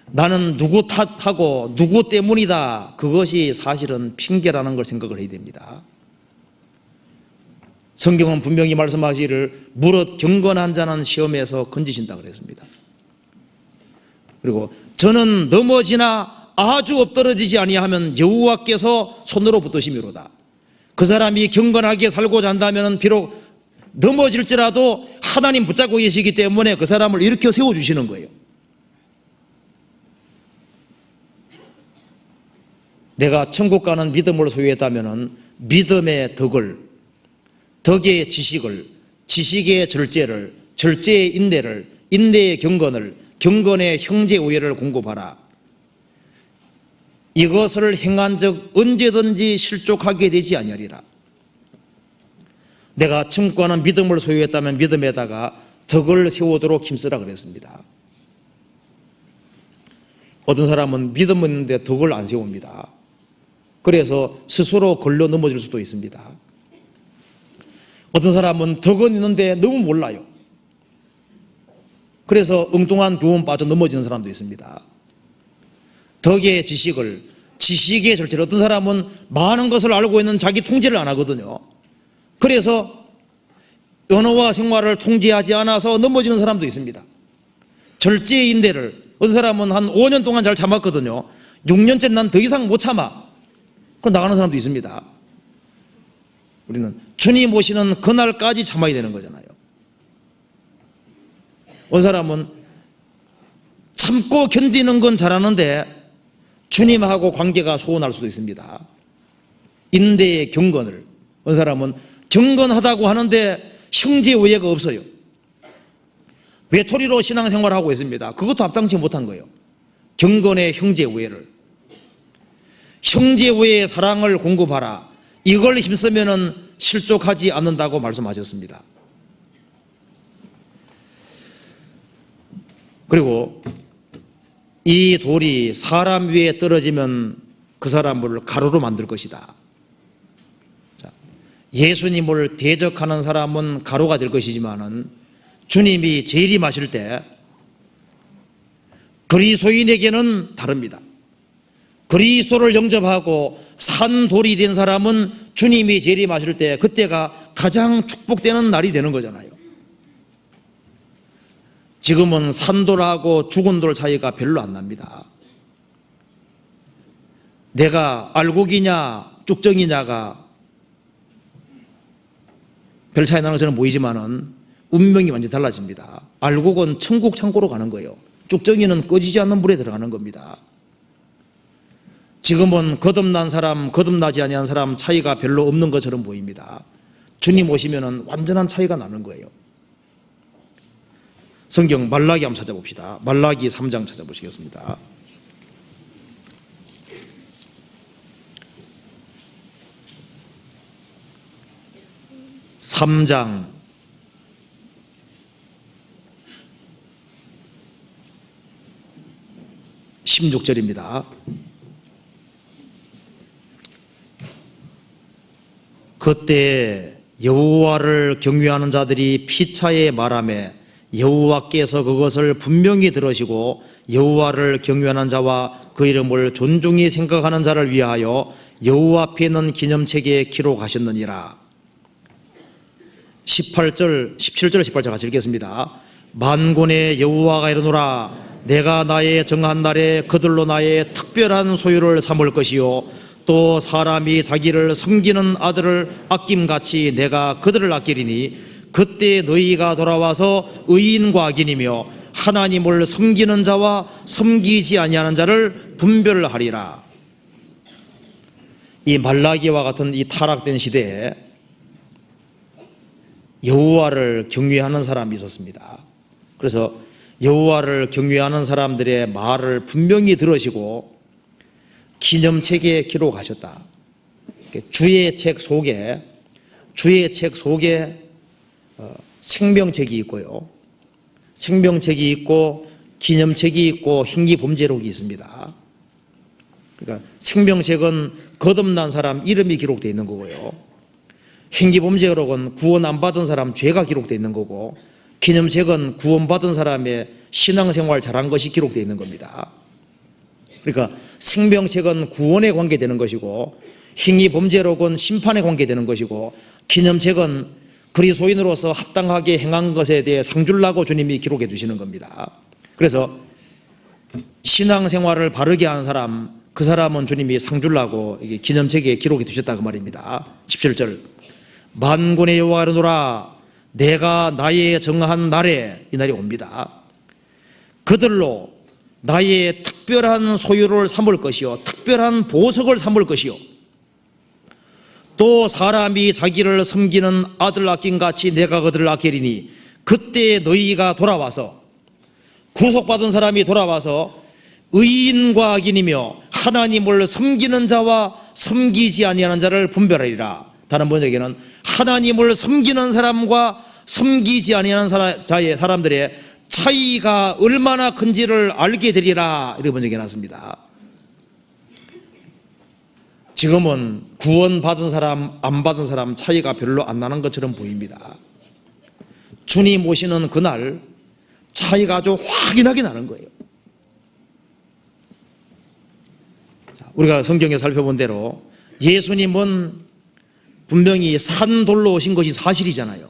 나는 누구 탓하고 누구 때문이다, 그것이 사실은 핑계라는 걸 생각을 해야 됩니다. 성경은 분명히 말씀하시기를 무릇 경건한 자는 시험에서 건지신다 그랬습니다. 그리고 저는 넘어지나 아주 엎드러지지 아니하면 여호와께서 손으로 붙드심이로다. 그 사람이 경건하게 살고자 한다면 비록 넘어질지라도 하나님 붙잡고 계시기 때문에 그 사람을 일으켜 세워주시는 거예요. 내가 천국 가는 믿음을 소유했다면 믿음의 덕을, 덕의 지식을, 지식의 절제를, 절제의 인내를, 인내의 경건을, 경건의 형제 우애를 공급하라. 이것을 행한 적 언제든지 실족하게 되지 아니하리라. 내가 증거하는 믿음을 소유했다면 믿음에다가 덕을 세우도록 힘쓰라 그랬습니다. 어떤 사람은 믿음은 있는데 덕을 안 세웁니다. 그래서 스스로 걸려 넘어질 수도 있습니다. 어떤 사람은 덕은 있는데 너무 몰라요. 그래서 엉뚱한 교훈 빠져 넘어지는 사람도 있습니다. 덕의 지식을, 지식의 절제를, 어떤 사람은 많은 것을 알고 있는 자기 통제를 안 하거든요. 그래서 언어와 생활을 통제하지 않아서 넘어지는 사람도 있습니다. 절제의 인내를, 어떤 사람은 한 5년 동안 잘 참았거든요. 6년째 난 더 이상 못 참아. 그럼 나가는 사람도 있습니다. 우리는 주님 오시는 그날까지 참아야 되는 거잖아요. 어떤 사람은 참고 견디는 건 잘하는데 주님하고 관계가 소원할 수도 있습니다. 인내의 경건을, 어떤 사람은 경건하다고 하는데 형제 우애가 없어요. 외톨이로 신앙생활을 하고 있습니다. 그것도 합당치 못한 거예요. 경건의 형제 우애를, 형제 우애의 사랑을 공급하라. 이걸 힘쓰면은 실족하지 않는다고 말씀하셨습니다. 그리고 이 돌이 사람 위에 떨어지면 그 사람을 가루로 만들 것이다. 예수님을 대적하는 사람은 가루가 될 것이지만은 주님이 재림하실 때 그리스도인에게는 다릅니다. 그리스도를 영접하고 산 돌이 된 사람은 주님이 재림하실 때 그때가 가장 축복되는 날이 되는 거잖아요. 지금은 산돌하고 죽은 돌 차이가 별로 안 납니다. 내가 알곡이냐 쭉정이냐가 별 차이 나는 것처럼 보이지만은 운명이 완전히 달라집니다. 알곡은 천국 창고로 가는 거예요. 쭉정이는 꺼지지 않는 불에 들어가는 겁니다. 지금은 거듭난 사람, 거듭나지 아니한 사람 차이가 별로 없는 것처럼 보입니다. 주님 오시면은 완전한 차이가 나는 거예요. 성경 말라기 한번 찾아봅시다. 말라기 3장 찾아보시겠습니다. (3장) 16절입니다. 그때 여호와를 경외하는 자들이 피차에 말하매 여호와께서 그것을 분명히 들으시고 여호와를 경외하는 자와 그 이름을 존중히 생각하는 자를 위하여 여호와 앞에 있는 기념책에 기록하셨느니라. 17절 18절 같이 읽겠습니다. 만군의 여호와가 이르노라. 내가 나의 정한 날에 그들로 나의 특별한 소유를 삼을 것이요 또 사람이 자기를 섬기는 아들을 아낌같이 내가 그들을 아끼리니 그때 너희가 돌아와서 의인과 악인이며 하나님을 섬기는 자와 섬기지 아니하는 자를 분별하리라. 이 말라기와 같은 이 타락된 시대에 여호와를 경외하는 사람이 있었습니다. 그래서 여호와를 경외하는 사람들의 말을 분명히 들으시고 기념책에 기록하셨다. 주의 책 속에 생명책이 있고요, 생명책이 있고 기념책이 있고 hin기범죄록이 있습니다. 그러니까 생명책은 거듭난 사람 이름이 기록되어 있는 거고요, hin기범죄록은 구원 안 받은 사람 죄가 기록되어 있는 거고, 기념책은 구원받은 사람의 신앙생활 잘한 것이 기록되어 있는 겁니다. 그러니까 생명책은 구원에 관계되는 것이고 hin기범죄록은 심판에 관계되는 것이고 기념책은 그리스도인으로서 합당하게 행한 것에 대해 상 주려고 주님이 기록해 주시는 겁니다. 그래서 신앙생활을 바르게 하는 사람, 그 사람은 주님이 상 주려고 기념책에 기록해 두셨다 그 말입니다. 17절 만군의 여호와가 이르노라. 내가 나의 정한 날에, 이 날이 옵니다. 그들로 나의 특별한 소유를 삼을 것이요 특별한 보석을 삼을 것이요 또 사람이 자기를 섬기는 아들 아낀같이 내가 그들을 아끼리니 그때 너희가 돌아와서, 구속받은 사람이 돌아와서 의인과 악인이며 하나님을 섬기는 자와 섬기지 아니하는 자를 분별하리라. 다른 번역에는 하나님을 섬기는 사람과 섬기지 아니하는 사람들의 차이가 얼마나 큰지를 알게 되리라. 이렇게 번역해 놨습니다. 지금은 구원받은 사람, 안 받은 사람 차이가 별로 안 나는 것처럼 보입니다. 주님 오시는 그날 차이가 아주 확연하게 나는 거예요. 우리가 성경에 살펴본 대로 예수님은 분명히 산돌로 오신 것이 사실이잖아요.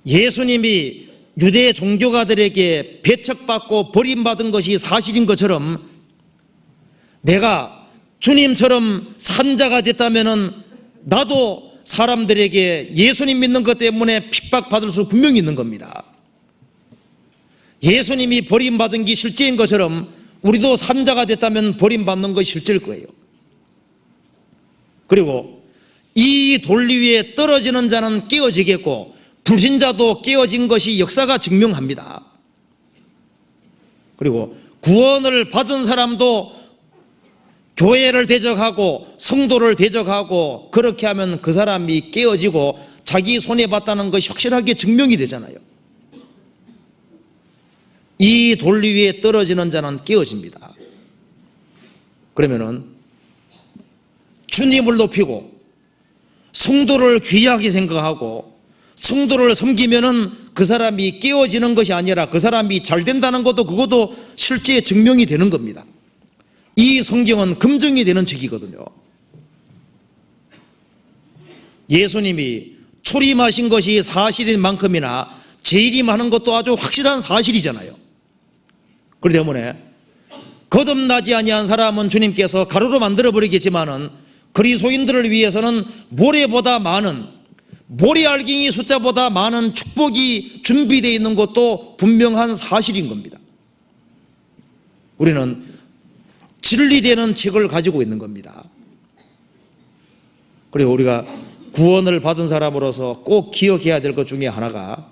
예수님이 유대 종교가들에게 배척받고 버림받은 것이 사실인 것처럼 내가 주님처럼 산자가 됐다면 나도 사람들에게 예수님 믿는 것 때문에 핍박받을 수 분명히 있는 겁니다. 예수님이 버림받은 게 실제인 것처럼 우리도 산자가 됐다면 버림받는 것이 실제일 거예요. 그리고 이 돌 위에 떨어지는 자는 깨어지겠고 불신자도 깨어진 것이 역사가 증명합니다. 그리고 구원을 받은 사람도 교회를 대적하고 성도를 대적하고 그렇게 하면 그 사람이 깨어지고 자기 손해봤다는 것이 확실하게 증명이 되잖아요. 이 돌 위에 떨어지는 자는 깨어집니다. 그러면은 주님을 높이고 성도를 귀하게 생각하고 성도를 섬기면은 그 사람이 깨어지는 것이 아니라 그 사람이 잘 된다는 것도 그것도 실제 증명이 되는 겁니다. 이 성경은 검증이 되는 책이거든요. 예수님이 초림하신 것이 사실인 만큼이나 재림하는 것도 아주 확실한 사실이잖아요. 그렇기 때문에 거듭나지 아니한 사람은 주님께서 가루로 만들어버리겠지만은 그리스도인들을 위해서는 모래보다 많은, 모래알갱이 숫자보다 많은 축복이 준비되어 있는 것도 분명한 사실인 겁니다. 우리는 진리되는 책을 가지고 있는 겁니다. 그리고 우리가 구원을 받은 사람으로서 꼭 기억해야 될 것 중에 하나가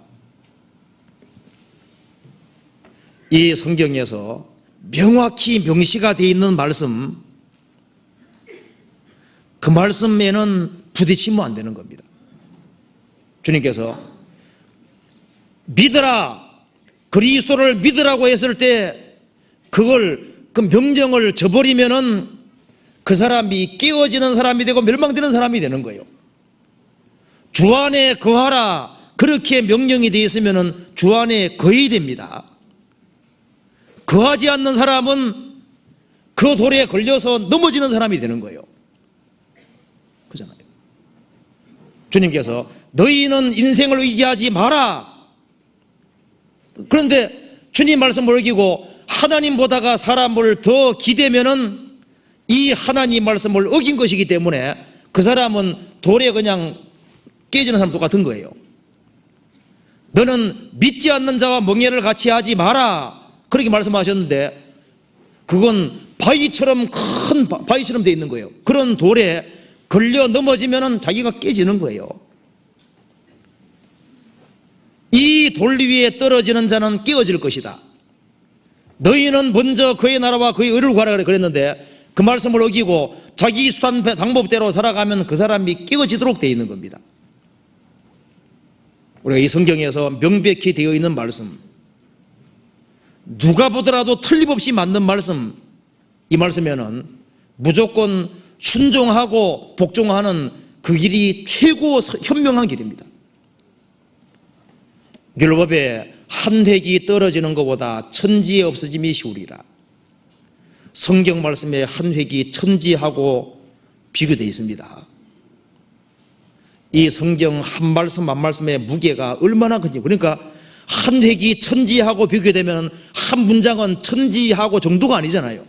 이 성경에서 명확히 명시가 되어 있는 말씀, 그 말씀에는 부딪히면 안 되는 겁니다. 주님께서 믿으라, 그리스도를 믿으라고 했을 때 그걸 그 명령을 저버리면은 그 사람이 깨어지는 사람이 되고 멸망되는 사람이 되는 거예요. 주 안에 거하라 그렇게 명령이 되어 있으면은 주 안에 거해야 됩니다. 거하지 않는 사람은 그 돌에 걸려서 넘어지는 사람이 되는 거예요. 그잖아요. 주님께서 너희는 인생을 의지하지 마라. 그런데 주님 말씀을 어기고 하나님 보다가 사람을 더 기대면은 이 하나님 말씀을 어긴 것이기 때문에 그 사람은 돌에 그냥 깨지는 사람 똑같은 거예요. 너는 믿지 않는 자와 멍에를 같이 하지 마라 그렇게 말씀하셨는데 그건 바위처럼 큰 바위처럼 되어 있는 거예요. 그런 돌에 걸려 넘어지면은 자기가 깨지는 거예요. 이 돌 위에 떨어지는 자는 깨어질 것이다. 너희는 먼저 그의 나라와 그의 의를 구하라 그랬는데 그 말씀을 어기고 자기 수단 방법대로 살아가면 그 사람이 깨어지도록 되어 있는 겁니다. 우리가 이 성경에서 명백히 되어 있는 말씀, 누가 보더라도 틀림없이 맞는 말씀, 이 말씀에는 무조건 순종하고 복종하는 그 길이 최고 현명한 길입니다. 율법에 한 획이 떨어지는 것보다 천지에 없어짐이 쉬우리라. 성경 말씀에 한 획이 천지하고 비교되어 있습니다. 이 성경 한 말씀 한 말씀의 무게가 얼마나 큰지, 그러니까 한 획이 천지하고 비교되면 한 문장은 천지하고 정도가 아니잖아요.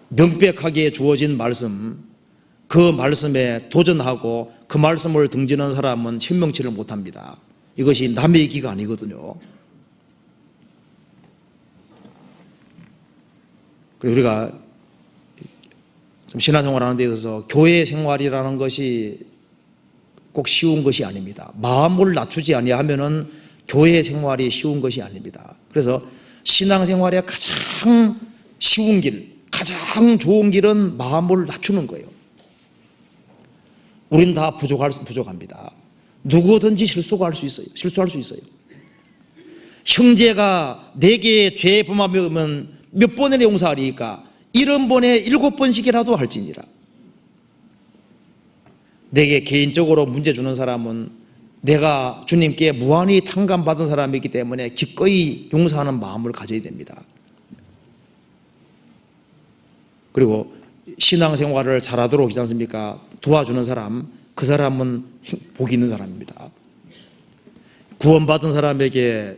명백하게 주어진 말씀, 그 말씀에 도전하고 그 말씀을 등지는 사람은 현명치를 못합니다. 이것이 남의 얘기가 아니거든요. 그리고 우리가 좀 신앙생활하는 데 있어서 교회 생활이라는 것이 꼭 쉬운 것이 아닙니다. 마음을 낮추지 아니하면은 교회 생활이 쉬운 것이 아닙니다. 그래서 신앙생활의 가장 쉬운 길, 가장 좋은 길은 마음을 낮추는 거예요. 우린 다 부족합니다. 누구든지 실수할 수 있어요. 형제가 내게 죄 범하면 몇 번이나 용서하리까? 70번에 7번씩이라도 할지니라. 내게 개인적으로 문제 주는 사람은 내가 주님께 무한히 탕감받은 사람이기 때문에 기꺼이 용서하는 마음을 가져야 됩니다. 그리고 신앙생활을 잘하도록 하지 않습니까? 도와주는 사람, 그 사람은 복이 있는 사람입니다. 구원받은 사람에게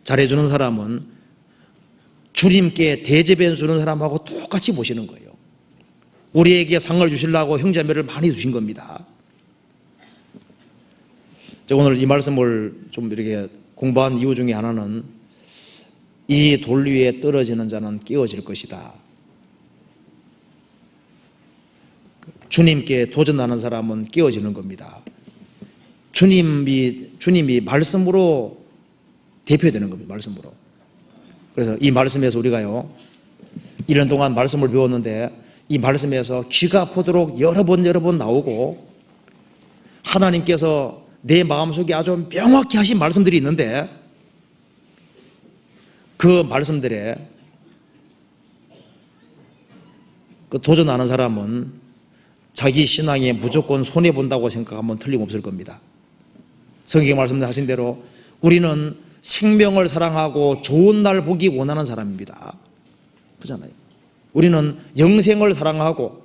잘해주는 사람은 주님께 대접해 주는 사람하고 똑같이 보시는 거예요. 우리에게 상을 주시려고 형제자매를 많이 주신 겁니다. 오늘 이 말씀을 좀 이렇게 공부한 이유 중에 하나는 이 돌 위에 떨어지는 자는 깨어질 것이다. 주님께 도전하는 사람은 깨어지는 겁니다. 주님이 말씀으로 대표되는 겁니다. 말씀으로. 그래서 이 말씀에서 우리가요 1년 동안 말씀을 배웠는데 이 말씀에서 귀가 아프도록 여러 번 나오고 하나님께서 내 마음속에 아주 명확히 하신 말씀들이 있는데 그 말씀들에 그 도전하는 사람은 자기 신앙에 무조건 손해본다고 생각하면 틀림없을 겁니다. 성경 말씀에 하신 대로 우리는 생명을 사랑하고 좋은 날 보기 원하는 사람입니다. 그렇잖아요. 우리는 영생을 사랑하고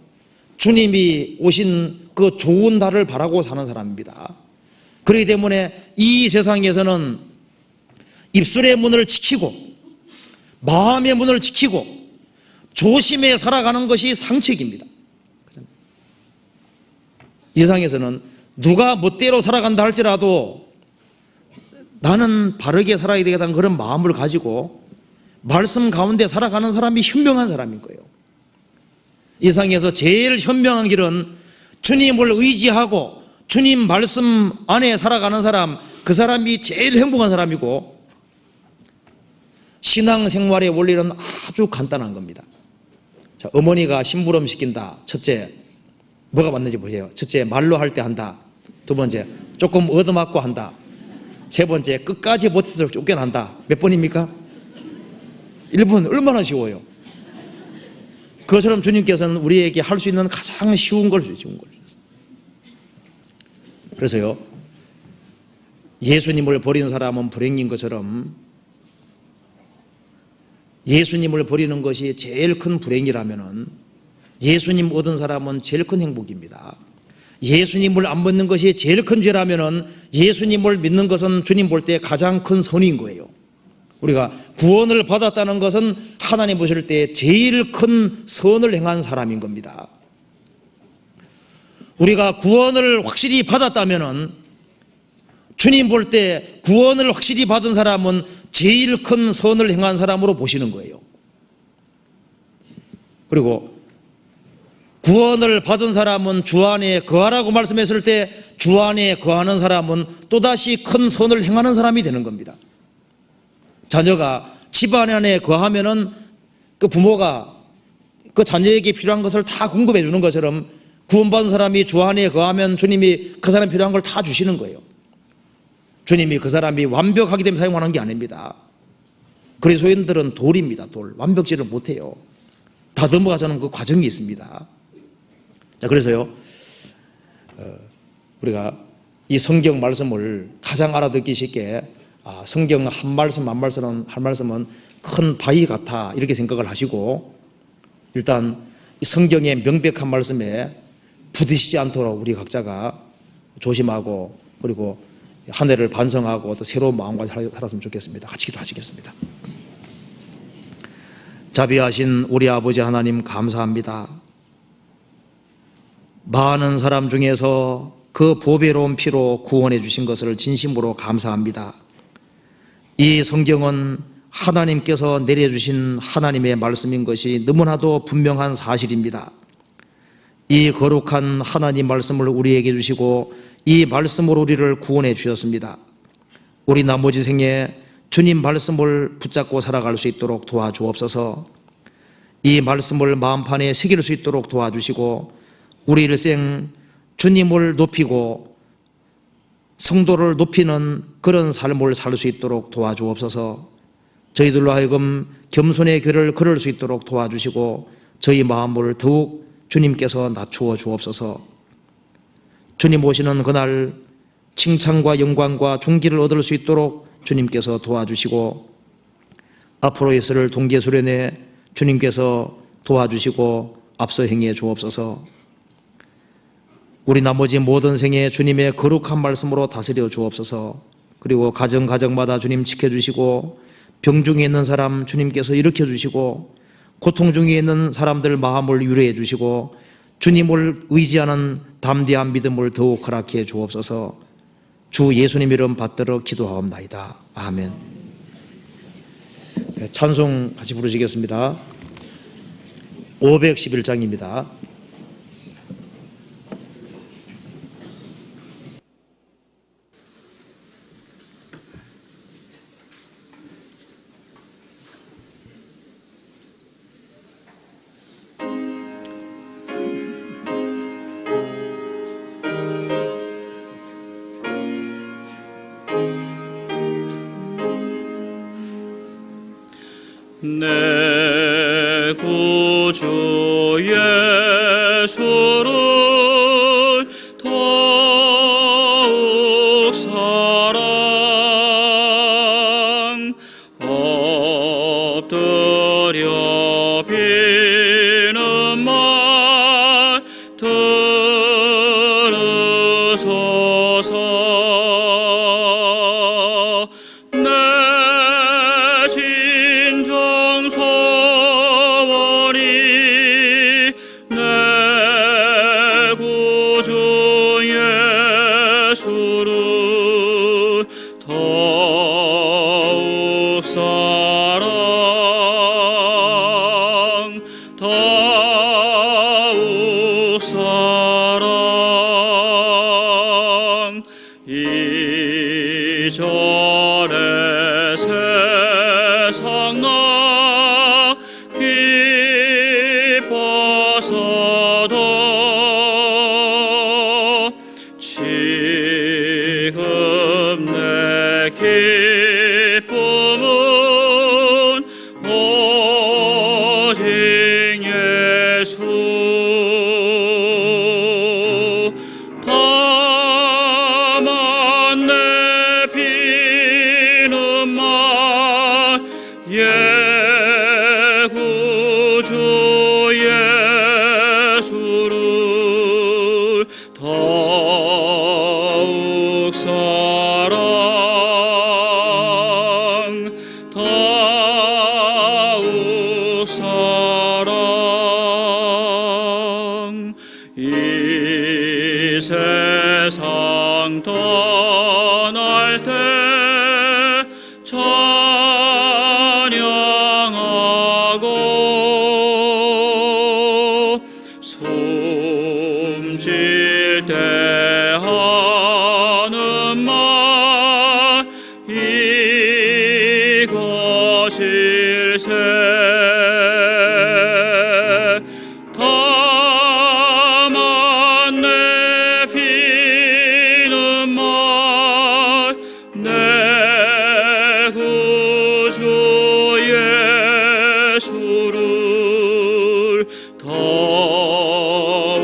주님이 오신 그 좋은 날을 바라고 사는 사람입니다. 그렇기 때문에 이 세상에서는 입술의 문을 지키고 마음의 문을 지키고 조심해 살아가는 것이 상책입니다. 이 세상에서는 누가 멋대로 살아간다 할지라도 나는 바르게 살아야 되겠다는 그런 마음을 가지고 말씀 가운데 살아가는 사람이 현명한 사람인 거예요. 이 세상에서 제일 현명한 길은 주님을 의지하고 주님 말씀 안에 살아가는 사람, 그 사람이 제일 행복한 사람이고 신앙생활의 원리는 아주 간단한 겁니다. 자, 어머니가 심부름 시킨다. 첫째, 뭐가 맞는지 보세요. 첫째, 말로 할 때 한다. 두 번째, 조금 얻어맞고 한다. 세 번째, 끝까지 버텨서 쫓겨난다. 몇 번입니까? 1번. 얼마나 쉬워요. 그것처럼 주님께서는 우리에게 할 수 있는 가장 쉬운 걸 주신 거예요. 그래서요, 예수님을 버린 사람은 불행인 것처럼 예수님을 버리는 것이 제일 큰 불행이라면은 예수님 얻은 사람은 제일 큰 행복입니다. 예수님을 안 믿는 것이 제일 큰 죄라면은 예수님을 믿는 것은 주님 볼 때 가장 큰 선인 거예요. 우리가 구원을 받았다는 것은 하나님 보실 때 제일 큰 선을 행한 사람인 겁니다. 우리가 구원을 확실히 받았다면은 주님 볼 때 구원을 확실히 받은 사람은 제일 큰 선을 행한 사람으로 보시는 거예요. 그리고 구원을 받은 사람은 주 안에 거하라고 말씀했을 때 주 안에 거하는 사람은 또다시 큰 선을 행하는 사람이 되는 겁니다. 자녀가 집안 안에 거하면은 그 부모가 그 자녀에게 필요한 것을 다 공급해 주는 것처럼 구원받은 사람이 주 안에 거하면 주님이 그 사람 필요한 걸 다 주시는 거예요. 주님이 그 사람이 완벽하기 때문에 사용하는 게 아닙니다. 그리스도인들은 돌입니다. 돌. 완벽지를 못해요. 다듬어가자는 그 과정이 있습니다. 자, 그래서요, 우리가 이 성경 말씀을 가장 알아듣기 쉽게 성경 한 말씀은 큰 바위 같아 이렇게 생각을 하시고 일단 이 성경의 명백한 말씀에 부딪히지 않도록 우리 각자가 조심하고 그리고 한 해를 반성하고 또 새로운 마음과 살았으면 좋겠습니다. 같이 기도하시겠습니다. 자비하신 우리 아버지 하나님 감사합니다. 많은 사람 중에서 그 보배로운 피로 구원해 주신 것을 진심으로 감사합니다. 이 성경은 하나님께서 내려주신 하나님의 말씀인 것이 너무나도 분명한 사실입니다. 이 거룩한 하나님 말씀을 우리에게 주시고 이 말씀으로 우리를 구원해 주셨습니다. 우리 나머지 생에 주님 말씀을 붙잡고 살아갈 수 있도록 도와주옵소서. 이 말씀을 마음판에 새길 수 있도록 도와주시고 우리 일생 주님을 높이고 성도를 높이는 그런 삶을 살 수 있도록 도와주옵소서. 저희들로 하여금 겸손의 길을 걸을 수 있도록 도와주시고 저희 마음을 더욱 주님께서 낮추어 주옵소서. 주님 오시는 그날 칭찬과 영광과 존귀를 얻을 수 있도록 주님께서 도와주시고 앞으로 있을 동계수련회 주님께서 도와주시고 앞서 행해 주옵소서. 우리 나머지 모든 생에 주님의 거룩한 말씀으로 다스려 주옵소서. 그리고 가정마다 주님 지켜주시고 병 중에 있는 사람 주님께서 일으켜 주시고 고통 중에 있는 사람들 마음을 유로해 주시고 주님을 의지하는 담대한 믿음을 더욱 허락해 주옵소서. 주 예수님 이름 받들어 기도하옵나이다. 아멘. 찬송 같이 부르시겠습니다. 511장입니다. 내 구주 예수를 더욱 사랑 엎드려 비는 말 들으소서. 내 진정 소원이 내 구주 예수를 더욱 사랑 더욱 사랑 이절의 세상 나 기뻐서도 지금 내 기쁨은 오직 예수. 다만 내 피눈물 예 구주 예수를 더욱 사랑 더욱 사랑 이 세상 떠날 때 찬양하고 숨질 때 하는 말 이것일세. 다만 내 피는 말 내 구주 예수를 더욱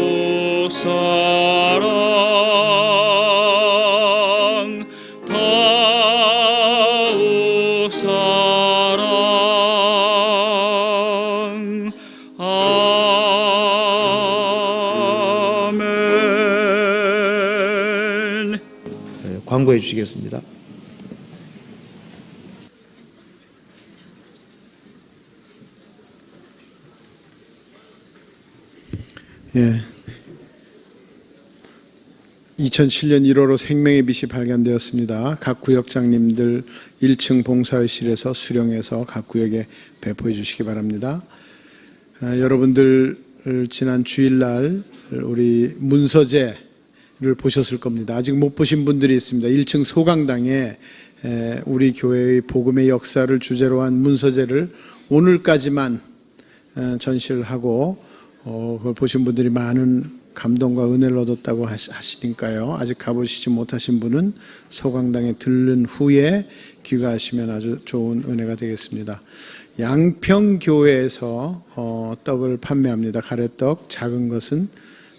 사랑 더욱 사랑 아멘. 광고해 주시겠습니다. 예. 2007년 1월로 생명의 빛이 발견되었습니다. 각 구역장님들 1층 봉사실에서 수령해서 각 구역에 배포해 주시기 바랍니다. 여러분들 지난 주일날 우리 문서재를 보셨을 겁니다. 아직 못 보신 분들이 있습니다. 1층 소강당에 우리 교회의 복음의 역사를 주제로 한 문서재를 오늘까지만 전시를 하고 그걸 보신 분들이 많은 감동과 은혜를 얻었다고 하시니까요. 아직 가보시지 못하신 분은 소강당에 들른 후에 귀가하시면 아주 좋은 은혜가 되겠습니다. 양평교회에서 떡을 판매합니다. 가래떡 작은 것은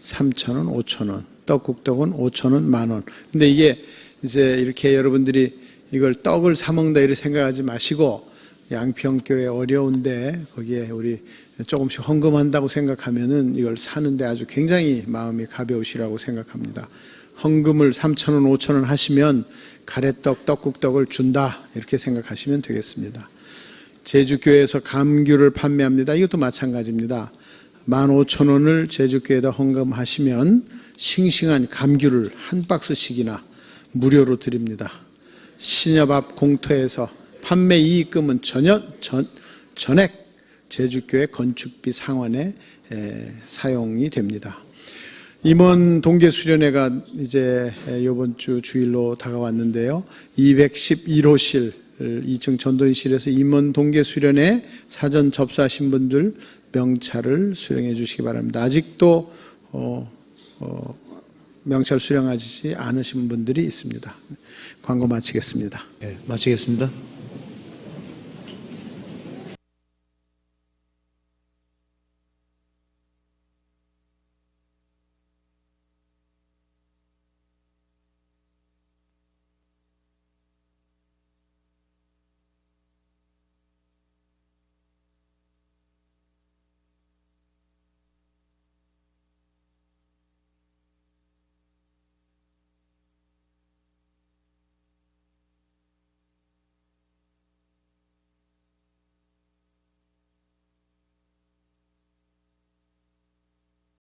3,000원, 5,000원, 떡국떡은 5,000원, 10,000원. 근데 이게 이제 이렇게 여러분들이 이걸 떡을 사 먹는다 이렇게 생각하지 마시고 양평교회 어려운데 거기에 우리 조금씩 헌금한다고 생각하면은 이걸 사는데 아주 굉장히 마음이 가벼우시라고 생각합니다. 헌금을 3,000원, 5,000원 하시면 가래떡, 떡국떡을 준다 이렇게 생각하시면 되겠습니다. 제주교회에서 감귤을 판매합니다. 이것도 마찬가지입니다. 15,000원을 제주교회에다 헌금하시면 싱싱한 감귤을 한 박스씩이나 무료로 드립니다. 신협 앞 공터에서 판매 이익금은 전액 제주교회 건축비 상환에 사용이 됩니다. 임원 동계 수련회가 이제 이번 주 주일로 다가왔는데요. 211호실 2층 전도인실에서 임원 동계 수련회 사전 접수하신 분들 명찰을 수령해 주시기 바랍니다. 아직도 명찰 수령하지 않으신 분들이 있습니다. 광고 마치겠습니다. 마치겠습니다.